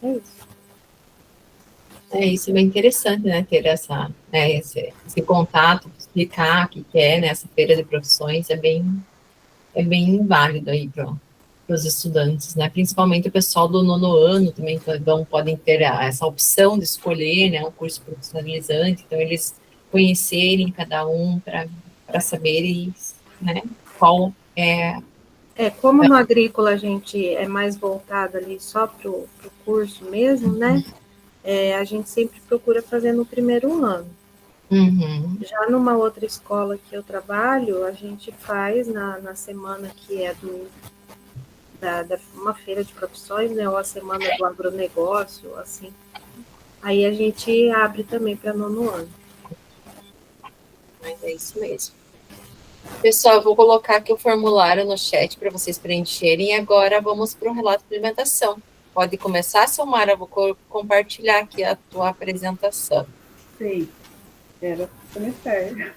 É isso. Isso é bem interessante, né, ter esse contato, explicar o que é, né, essa feira de profissões, é bem válido aí para os estudantes, né, principalmente o pessoal do 9º ano também podem ter essa opção de escolher, né, um curso profissionalizante, então eles conhecerem cada um para saberem, né, qual é... Como no agrícola a gente é mais voltado ali só para o curso mesmo, né, a gente sempre procura fazer no 1º ano. Uhum. Já numa outra escola que eu trabalho, a gente faz na semana que é uma feira de profissões, né, ou a semana do agronegócio, assim. Aí a gente abre também para 9º ano. Mas é isso mesmo. Pessoal, eu vou colocar aqui o formulário no chat para vocês preencherem. Agora vamos para o relato de implementação. Pode começar, Silmara? Eu vou compartilhar aqui a tua apresentação. Sim, era começar.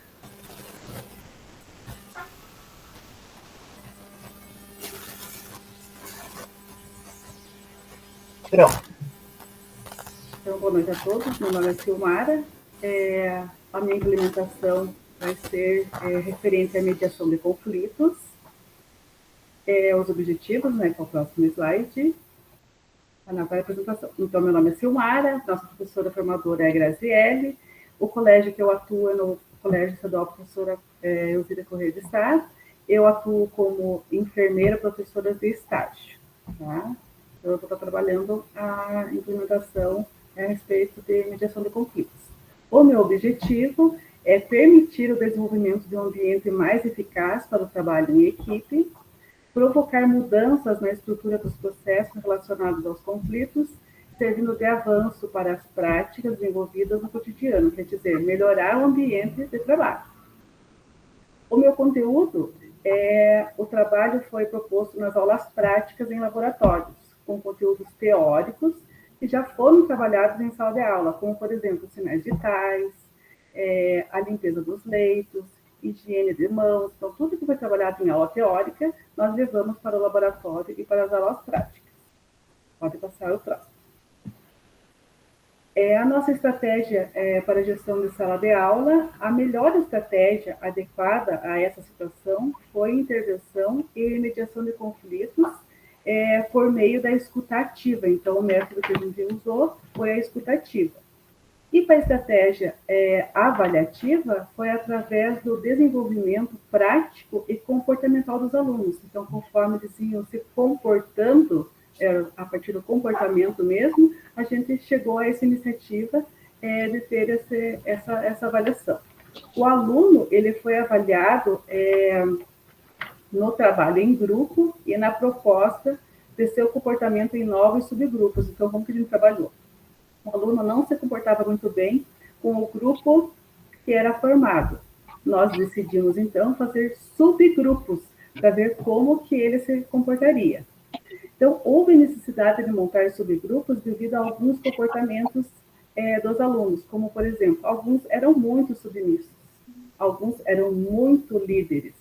Pronto. Então, boa noite a todos. Meu nome é Silmara. A minha implementação vai ser referente à mediação de conflitos. Os objetivos, né, que é o próximo slide. Na apresentação. Então, meu nome é Silmara, nossa professora formadora é a Graziele. O colégio que eu atuo é no Colégio Estadual Professora Elzira Correia de Sá. Eu atuo como enfermeira professora de estágio. Tá? Então, eu vou estar trabalhando a implementação a respeito de mediação de conflitos. O meu objetivo é permitir o desenvolvimento de um ambiente mais eficaz para o trabalho em equipe, provocar mudanças na estrutura dos processos relacionados aos conflitos, servindo de avanço para as práticas desenvolvidas no cotidiano, quer dizer, melhorar o ambiente de trabalho. O meu conteúdo o trabalho foi proposto nas aulas práticas em laboratórios, com conteúdos teóricos que já foram trabalhados em sala de aula, como, por exemplo, sinais vitais, a limpeza dos leitos, higiene de mãos. Então, tudo que foi trabalhado em aula teórica, nós levamos para o laboratório e para as aulas práticas. Pode passar o próximo. A nossa estratégia para a gestão de sala de aula, a melhor estratégia adequada a essa situação foi intervenção e mediação de conflitos por meio da escuta ativa. Então, o método que a gente usou foi a escuta ativa. E para a estratégia avaliativa, foi através do desenvolvimento prático e comportamental dos alunos. Então, conforme eles iam se comportando, a partir do comportamento mesmo, a gente chegou a essa iniciativa de ter essa avaliação. O aluno ele foi avaliado no trabalho em grupo e na proposta de seu comportamento em novos subgrupos. Então, como que a gente trabalhou? O aluno não se comportava muito bem com o grupo que era formado. Nós decidimos, então, fazer subgrupos para ver como que ele se comportaria. Então, houve necessidade de montar subgrupos devido a alguns comportamentos dos alunos, como, por exemplo, alguns eram muito submissos, alguns eram muito líderes,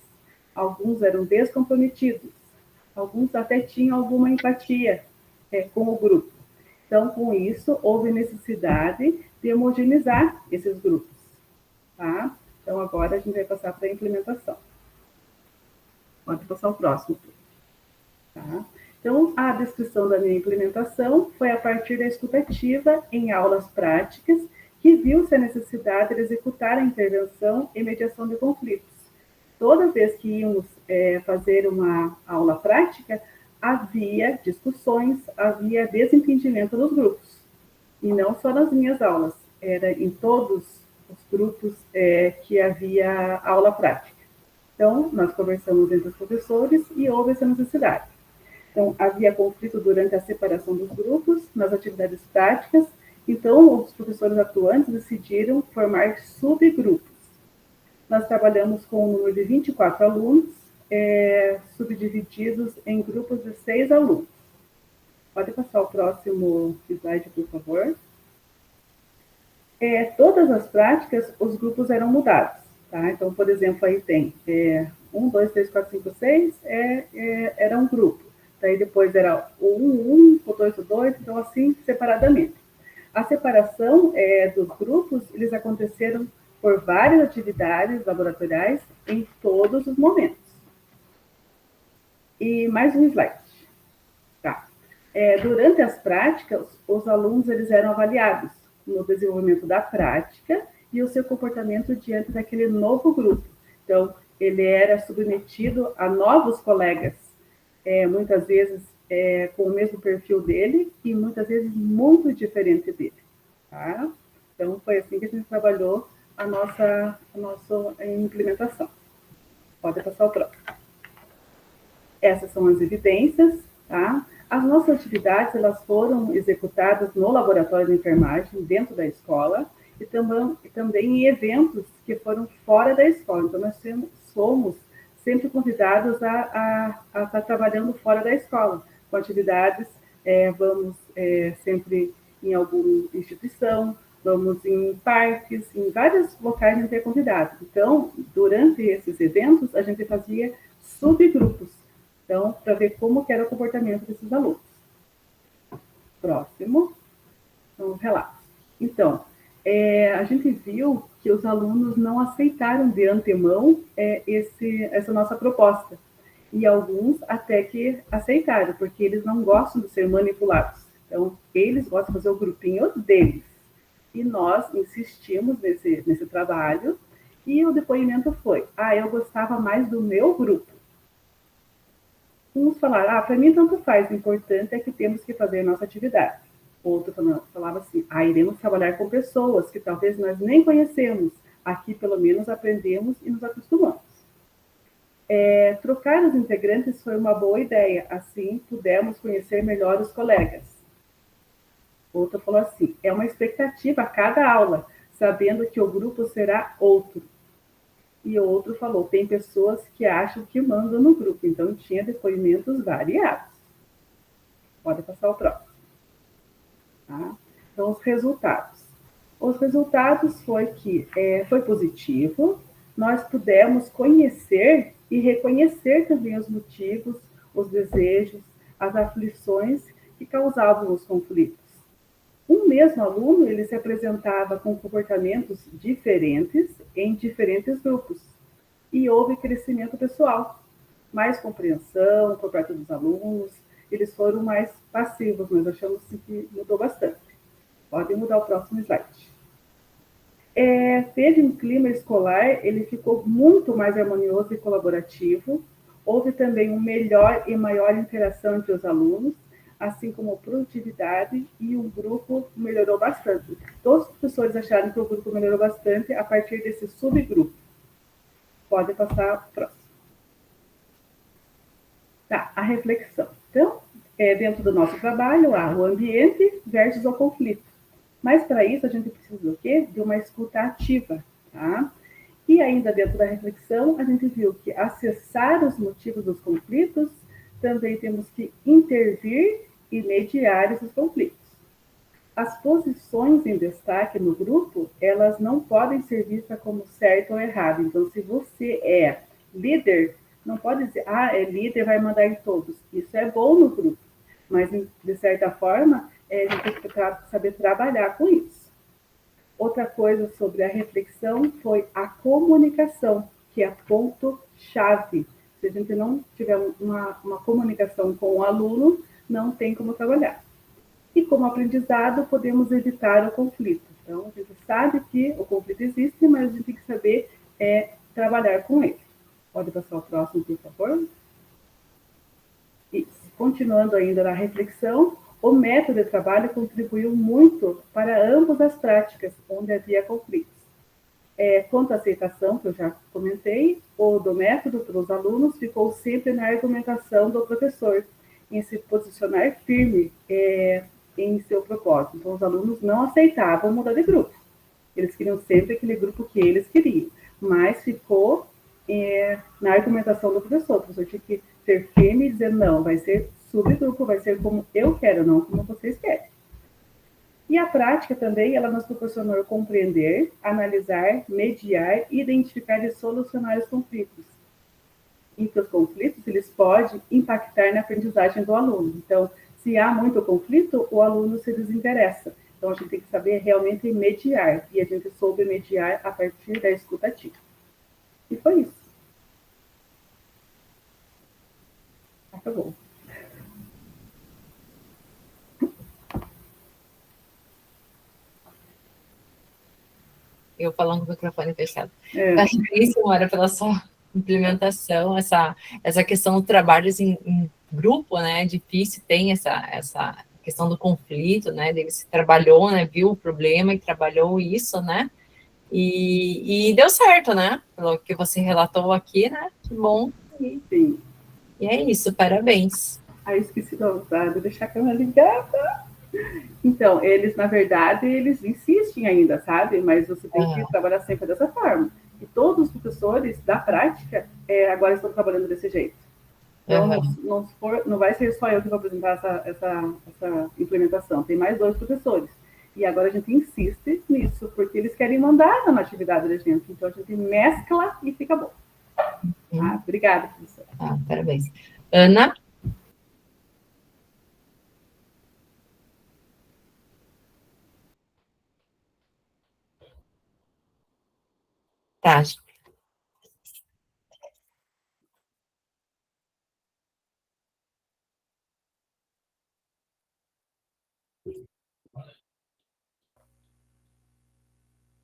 alguns eram descomprometidos, alguns até tinham alguma empatia com o grupo. Então, com isso, houve necessidade de homogeneizar esses grupos. Tá? Então, agora a gente vai passar para a implementação. Pode passar o próximo. Tá? Então, a descrição da minha implementação foi a partir da escutativa em aulas práticas, que viu-se a necessidade de executar a intervenção e mediação de conflitos. Toda vez que íamos fazer uma aula prática, havia discussões, havia desentendimento nos grupos. E não só nas minhas aulas, era em todos os grupos que havia aula prática. Então, nós conversamos entre os professores e houve essa necessidade. Então, havia conflito durante a separação dos grupos, nas atividades práticas. Então, os professores atuantes decidiram formar subgrupos. Nós trabalhamos com um número de 24 alunos, subdivididos em grupos de 6 alunos. Pode passar o próximo slide, por favor. Todas as práticas, os grupos eram mudados. Tá? Então, por exemplo, aí tem 1, 2, 3, 4, 5, 6, era um grupo. Daí depois era o 1, o 2, o 2, então assim, separadamente. A separação dos grupos, eles aconteceram por várias atividades laboratoriais em todos os momentos. E mais um slide. Tá. Durante as práticas, os alunos eles eram avaliados no desenvolvimento da prática e o seu comportamento diante daquele novo grupo. Então, ele era submetido a novos colegas, muitas vezes com o mesmo perfil dele e muitas vezes muito diferente dele. Tá? Então, foi assim que a gente trabalhou a nossa implementação. Pode passar o próximo. Essas são as evidências. Tá? As nossas atividades elas foram executadas no laboratório de enfermagem, dentro da escola, e também em eventos que foram fora da escola. Então, nós somos sempre convidados a estar trabalhando fora da escola, com atividades, vamos sempre em alguma instituição, vamos em parques, em vários locais a gente é convidado. Então, durante esses eventos, a gente fazia subgrupos, então, para ver como que era o comportamento desses alunos. Próximo, então, relatos. Então, a gente viu que os alunos não aceitaram de antemão essa nossa proposta. E alguns até que aceitaram, porque eles não gostam de ser manipulados. Então, eles gostam de fazer o grupinho deles. E nós insistimos nesse trabalho, e o depoimento foi, eu gostava mais do meu grupo. Uns falaram, para mim tanto faz, o importante é que temos que fazer a nossa atividade. Outro falava assim, iremos trabalhar com pessoas que talvez nós nem conhecemos. Aqui, pelo menos, aprendemos e nos acostumamos. Trocar os integrantes foi uma boa ideia, assim pudemos conhecer melhor os colegas. Outro falou assim, é uma expectativa a cada aula, sabendo que o grupo será outro. E outro falou, tem pessoas que acham que mandam no grupo, então tinha depoimentos variados. Pode passar o próximo. Tá? Então, os resultados. Os resultados foi que foi positivo, nós pudemos conhecer e reconhecer também os motivos, os desejos, as aflições que causavam os conflitos. Um mesmo aluno, ele se apresentava com comportamentos diferentes em diferentes grupos. E houve crescimento pessoal, mais compreensão por parte dos alunos, eles foram mais passivos, nós achamos que mudou bastante. Podem mudar o próximo slide. Teve um clima escolar, ele ficou muito mais harmonioso e colaborativo, houve também uma melhor e maior interação entre os alunos, assim como produtividade, e o grupo melhorou bastante. Todos os professores acharam que o grupo melhorou bastante a partir desse subgrupo. Pode passar o próximo. Tá, a reflexão. Então, dentro do nosso trabalho, há o ambiente versus o conflito. Mas, para isso, a gente precisa do quê? De uma escuta ativa, tá? E ainda dentro da reflexão, a gente viu que acessar os motivos dos conflitos, também temos que intervir e mediar esses conflitos. As posições em destaque no grupo, elas não podem ser vistas como certo ou errado. Então, se você é líder, não pode dizer, é líder, vai mandar em todos. Isso é bom no grupo, mas, de certa forma, a gente tem que saber trabalhar com isso. Outra coisa sobre a reflexão foi a comunicação, que é ponto-chave. Se a gente não tiver uma comunicação com o aluno, não tem como trabalhar. E como aprendizado, podemos evitar o conflito. Então, a gente sabe que o conflito existe, mas a gente tem que saber trabalhar com ele. Pode passar o próximo, por favor? Isso. Continuando ainda na reflexão, o método de trabalho contribuiu muito para ambas as práticas, onde havia conflitos. Quanto à aceitação, que eu já comentei, o do método pelos alunos ficou sempre na argumentação do professor, em se posicionar firme em seu propósito. Então, os alunos não aceitavam mudar de grupo. Eles queriam sempre aquele grupo que eles queriam, mas ficou na argumentação do professor. O professor tinha que ser firme e dizer, não, vai ser subgrupo, vai ser como eu quero, não como vocês querem. E a prática também, ela nos proporcionou compreender, analisar, mediar, identificar e solucionar os conflitos. E que os conflitos, eles podem impactar na aprendizagem do aluno. Então, se há muito conflito, o aluno se desinteressa. Então, a gente tem que saber realmente mediar. E a gente soube mediar a partir da escuta ativa. E foi isso. Acabou. Eu falando com o microfone fechado. Parabéns, Mora, pela sua implementação, essa questão dos trabalhos em grupo, né? Difícil, tem essa questão do conflito, né? Você trabalhou, né? Viu o problema e trabalhou isso, né? E deu certo, né? Pelo que você relatou aqui, né? Que bom. Sim. E é isso, parabéns. Esqueci de deixar a câmera ligada. Então, eles, na verdade, eles insistem ainda, sabe? Mas você tem que trabalhar sempre dessa forma. E todos os professores da prática agora estão trabalhando desse jeito. Então, não vai ser só eu que vou apresentar essa implementação. Tem mais 2 professores. E agora a gente insiste nisso, porque eles querem mandar na atividade da gente. Então, a gente mescla e fica bom. Obrigada, professora. Parabéns. Ana? Tá.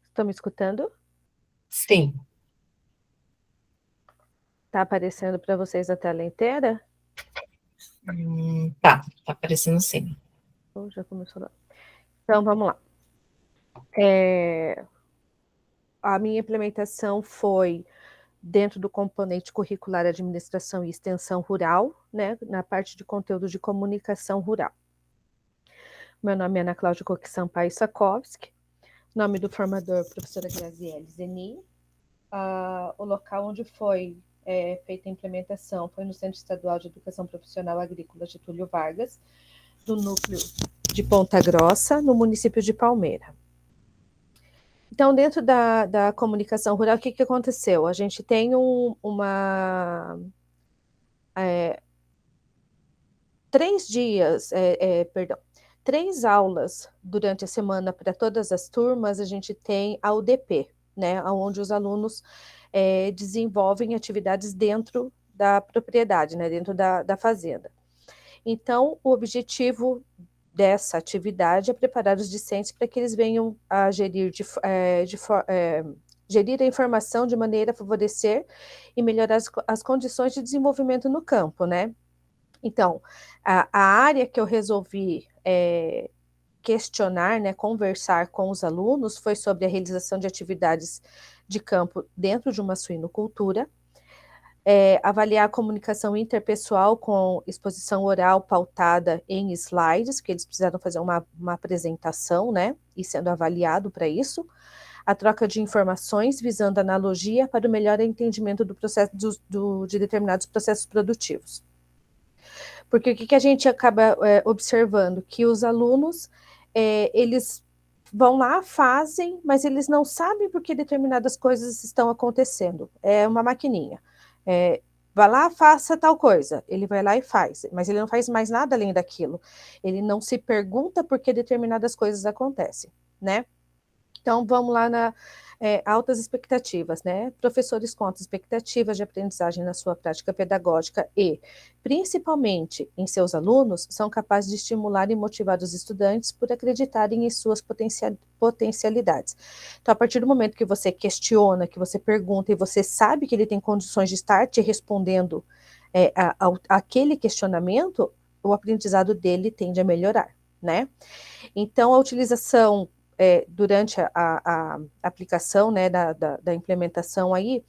Estão me escutando? Sim. Tá aparecendo para vocês a tela inteira? Tá aparecendo sim. Já começou lá. Então, vamos lá. A minha implementação foi dentro do componente curricular Administração e Extensão Rural, né, na parte de conteúdo de comunicação rural. Meu nome é Ana Cláudia Coque Sampaio Sakovski, nome do formador, professora Graziele Zeni. O local onde foi feita a implementação foi no Centro Estadual de Educação Profissional Agrícola Getúlio Vargas, do núcleo de Ponta Grossa, no município de Palmeira. Então, dentro da comunicação rural, o que aconteceu? A gente tem três aulas durante a semana para todas as turmas. A gente tem a UDP, né, onde os alunos desenvolvem atividades dentro da propriedade, né, dentro da fazenda. Então, o objetivo dessa atividade é preparar os discentes para que eles venham a gerir a informação de maneira a favorecer e melhorar as condições de desenvolvimento no campo, né? Então, a área que eu resolvi questionar, né, conversar com os alunos, foi sobre a realização de atividades de campo dentro de uma suinocultura, avaliar a comunicação interpessoal com exposição oral pautada em slides, que eles precisaram fazer uma apresentação, né, e sendo avaliado para isso, a troca de informações visando analogia para o melhor entendimento do processo de determinados processos produtivos. Porque o que a gente acaba observando? Que os alunos, eles vão lá, fazem, mas eles não sabem por que determinadas coisas estão acontecendo. É uma maquininha. Vai lá, faça tal coisa. Ele vai lá e faz, mas ele não faz mais nada além daquilo. Ele não se pergunta por que determinadas coisas acontecem, né? Então, vamos lá na altas expectativas, né? Professores com altas expectativas de aprendizagem na sua prática pedagógica e, principalmente em seus alunos, são capazes de estimular e motivar os estudantes por acreditarem em suas potencialidades. Então, a partir do momento que você questiona, que você pergunta e você sabe que ele tem condições de estar te respondendo aquele questionamento, o aprendizado dele tende a melhorar, né? Então, a utilização durante a aplicação, né, da implementação aí,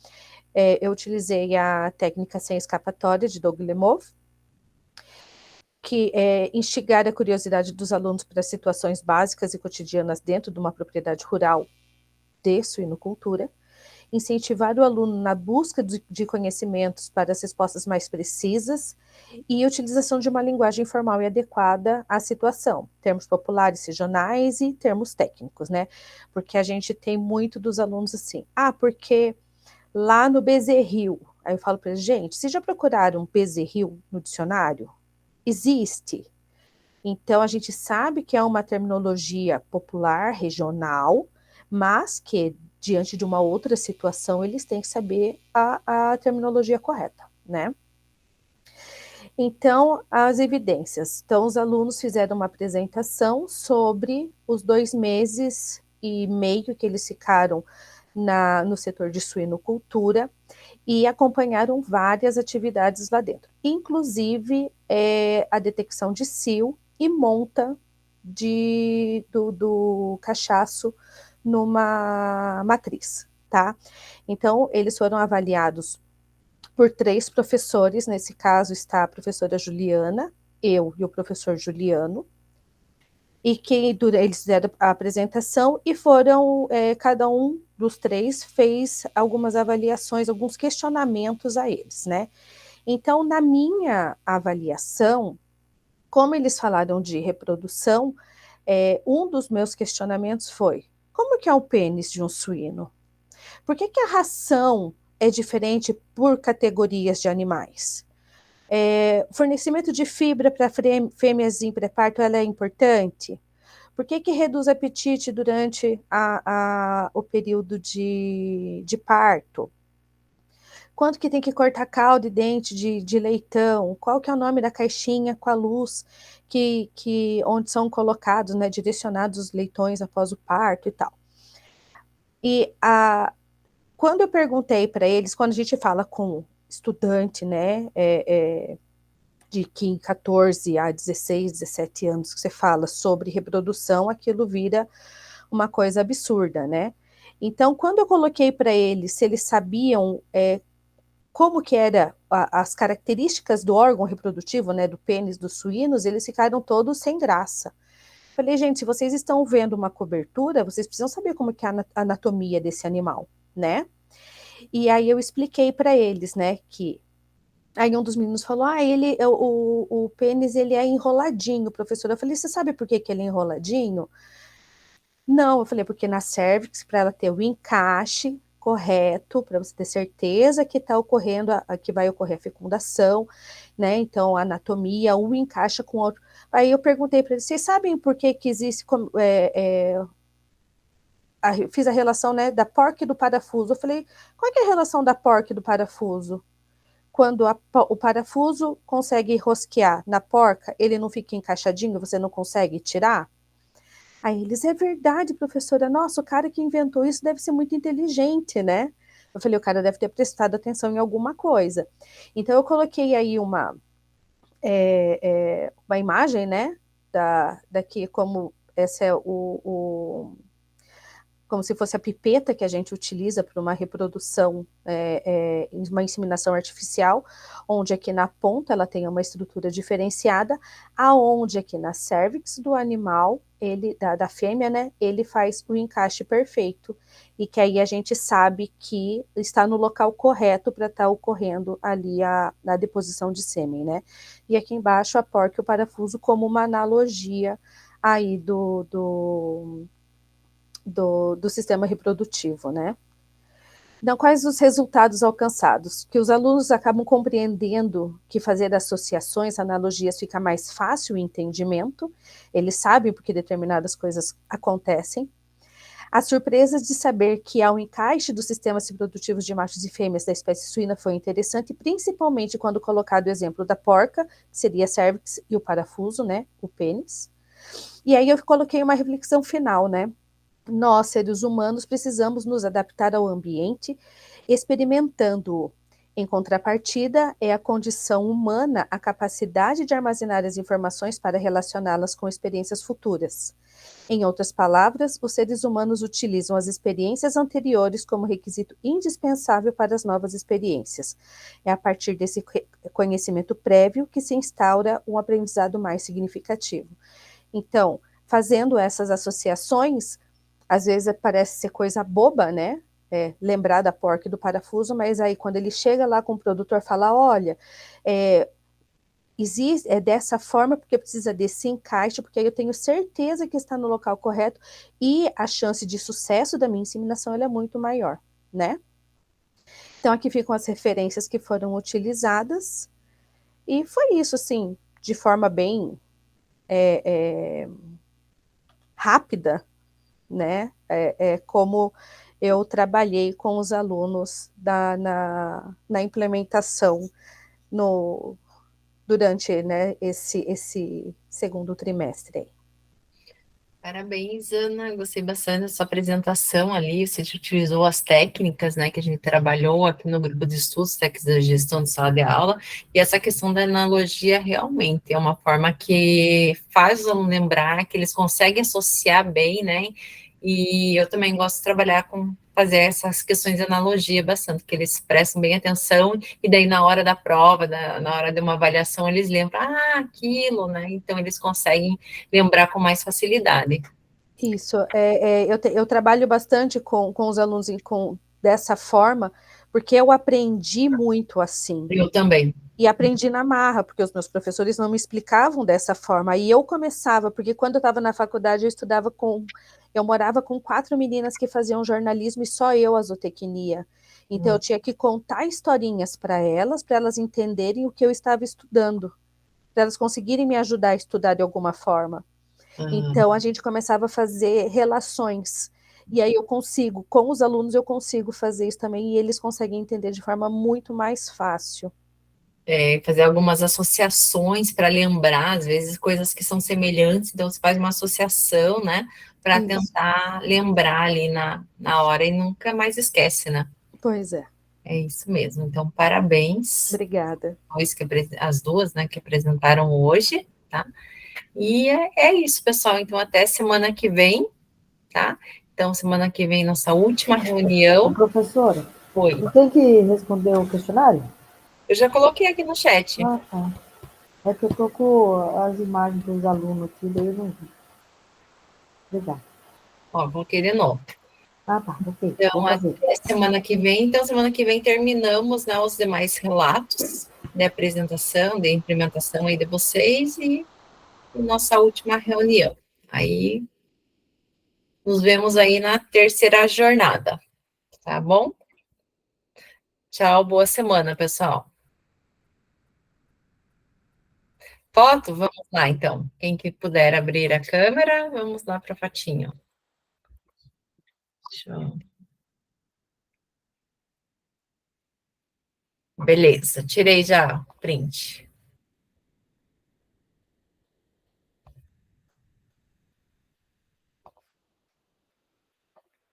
eu utilizei a técnica sem escapatória de Doug Lemov, que é instigar a curiosidade dos alunos para situações básicas e cotidianas dentro de uma propriedade rural de suinocultura, incentivar o aluno na busca de conhecimentos para as respostas mais precisas e utilização de uma linguagem formal e adequada à situação, termos populares, regionais e termos técnicos, né? Porque a gente tem muito dos alunos assim, porque lá no Bezerril, aí eu falo para eles, gente, vocês já procuraram Bezerril no dicionário? Existe. Então, a gente sabe que é uma terminologia popular, regional, mas que, diante de uma outra situação, eles têm que saber a terminologia correta, né? Então, as evidências. Então, os alunos fizeram uma apresentação sobre os 2 meses e meio que eles ficaram no setor de suinocultura e acompanharam várias atividades lá dentro, inclusive a detecção de cio e monta do cachaço numa matriz, tá? Então, eles foram avaliados por 3 professores, nesse caso está a professora Juliana, eu e o professor Juliano, e que eles fizeram a apresentação e foram, cada um dos 3 fez algumas avaliações, alguns questionamentos a eles, né? Então, na minha avaliação, como eles falaram de reprodução, um dos meus questionamentos foi, como que é o pênis de um suíno? Por que a ração é diferente por categorias de animais? Fornecimento de fibra para fêmeas em pré-parto, ela é importante? Por que reduz apetite durante o período de parto? Quanto que tem que cortar caldo e dente de leitão? Qual que é o nome da caixinha com a luz onde são colocados, né, direcionados os leitões após o parto e tal? E quando eu perguntei para eles, quando a gente fala com estudante, né, de 14 a 16, 17 anos, que você fala sobre reprodução, aquilo vira uma coisa absurda, né? Então, quando eu coloquei para eles se eles sabiam como que era as características do órgão reprodutivo, né, do pênis dos suínos, eles ficaram todos sem graça. Falei, gente, se vocês estão vendo uma cobertura, vocês precisam saber como que é a anatomia desse animal, né? E aí eu expliquei para eles, né, que aí um dos meninos falou, o pênis, ele é enroladinho, professora. Eu falei, você sabe por que ele é enroladinho? Não, eu falei, porque na cervix, para ela ter o encaixe correto, para você ter certeza que está ocorrendo, que vai ocorrer a fecundação, né? Então, a anatomia, um encaixa com o outro. Aí eu perguntei para eles, vocês sabem por que existe... fiz a relação, né, da porca e do parafuso. Eu falei, qual é a relação da porca e do parafuso? Quando o parafuso consegue rosquear na porca, ele não fica encaixadinho, você não consegue tirar? Aí eles, é verdade, professora, nossa, o cara que inventou isso deve ser muito inteligente, né? Eu falei, o cara deve ter prestado atenção em alguma coisa. Então, eu coloquei aí uma imagem, né, daqui, como essa é como se fosse a pipeta que a gente utiliza para uma reprodução, uma inseminação artificial, onde aqui na ponta ela tem uma estrutura diferenciada, aonde aqui na cervix do animal, da fêmea, né, ele faz o encaixe perfeito, e que aí a gente sabe que está no local correto para estar ocorrendo ali a deposição de sêmen, né. E aqui embaixo a porca e o parafuso como uma analogia aí do sistema reprodutivo, né? Então, quais os resultados alcançados? Que os alunos acabam compreendendo que fazer associações, analogias, fica mais fácil o entendimento, eles sabem porque determinadas coisas acontecem. As surpresas de saber que há um encaixe dos sistemas reprodutivos de machos e fêmeas da espécie suína foi interessante, principalmente quando colocado o exemplo da porca, que seria a cervix, e o parafuso, né, o pênis. E aí eu coloquei uma reflexão final, né? Nós, seres humanos, precisamos nos adaptar ao ambiente, experimentando-o. Em contrapartida, é a condição humana a capacidade de armazenar as informações para relacioná-las com experiências futuras. Em outras palavras, os seres humanos utilizam as experiências anteriores como requisito indispensável para as novas experiências. É a partir desse conhecimento prévio que se instaura um aprendizado mais significativo. Então, fazendo essas associações, às vezes parece ser coisa boba, né? lembrar da porca e do parafuso, mas aí quando ele chega lá com o produtor, fala, olha, existe, é dessa forma, porque precisa desse encaixe, porque aí eu tenho certeza que está no local correto, e a chance de sucesso da minha inseminação ela é muito maior, né? Então aqui ficam as referências que foram utilizadas, e foi isso, assim, de forma bem rápida, né? Como eu trabalhei com os alunos na implementação durante, né, esse segundo trimestre aí. Parabéns, Ana. Gostei bastante da sua apresentação ali. Você utilizou as técnicas, né, que a gente trabalhou aqui no grupo de estudos, técnicas da gestão de sala de aula. E essa questão da analogia realmente é uma forma que faz os alunos lembrar que eles conseguem associar bem, né? E eu também gosto de trabalhar com fazer essas questões de analogia bastante, que eles prestam bem atenção, e daí na hora da prova, na hora de uma avaliação, eles lembram, aquilo, né? Então eles conseguem lembrar com mais facilidade. Isso, eu trabalho bastante com os alunos dessa forma, porque eu aprendi muito assim. Eu também. E aprendi na marra, porque os meus professores não me explicavam dessa forma. Aí eu começava, porque quando eu estava na faculdade, eu morava com 4 meninas que faziam jornalismo e só eu a zootecnia. Então eu tinha que contar historinhas para elas entenderem o que eu estava estudando, para elas conseguirem me ajudar a estudar de alguma forma. Então a gente começava a fazer relações. E aí com os alunos eu consigo fazer isso também, e eles conseguem entender de forma muito mais fácil. Fazer algumas associações para lembrar, às vezes, coisas que são semelhantes, então você faz uma associação, né, para tentar lembrar ali na hora e nunca mais esquece, né? Pois é. É isso mesmo, então parabéns. Obrigada. As duas, né, que apresentaram hoje, tá? E é isso, pessoal, então até semana que vem, tá? Então, semana que vem, nossa última reunião. Professora, Oi. não tem que responder o questionário? Eu já coloquei aqui no chat. Ah, tá. É que eu tô com as imagens dos alunos aqui, daí eu não vi. Obrigada. Ó, coloquei de novo. Ah, tá, ok. Então, até semana que vem. Então, semana que vem terminamos, né, os demais relatos de apresentação, de implementação aí de vocês e nossa última reunião. Aí, nos vemos aí na terceira jornada, tá bom? Tchau, boa semana, pessoal. Foto? Vamos lá, então. Quem que puder abrir a câmera, vamos lá para a fotinho. Beleza, tirei já o print.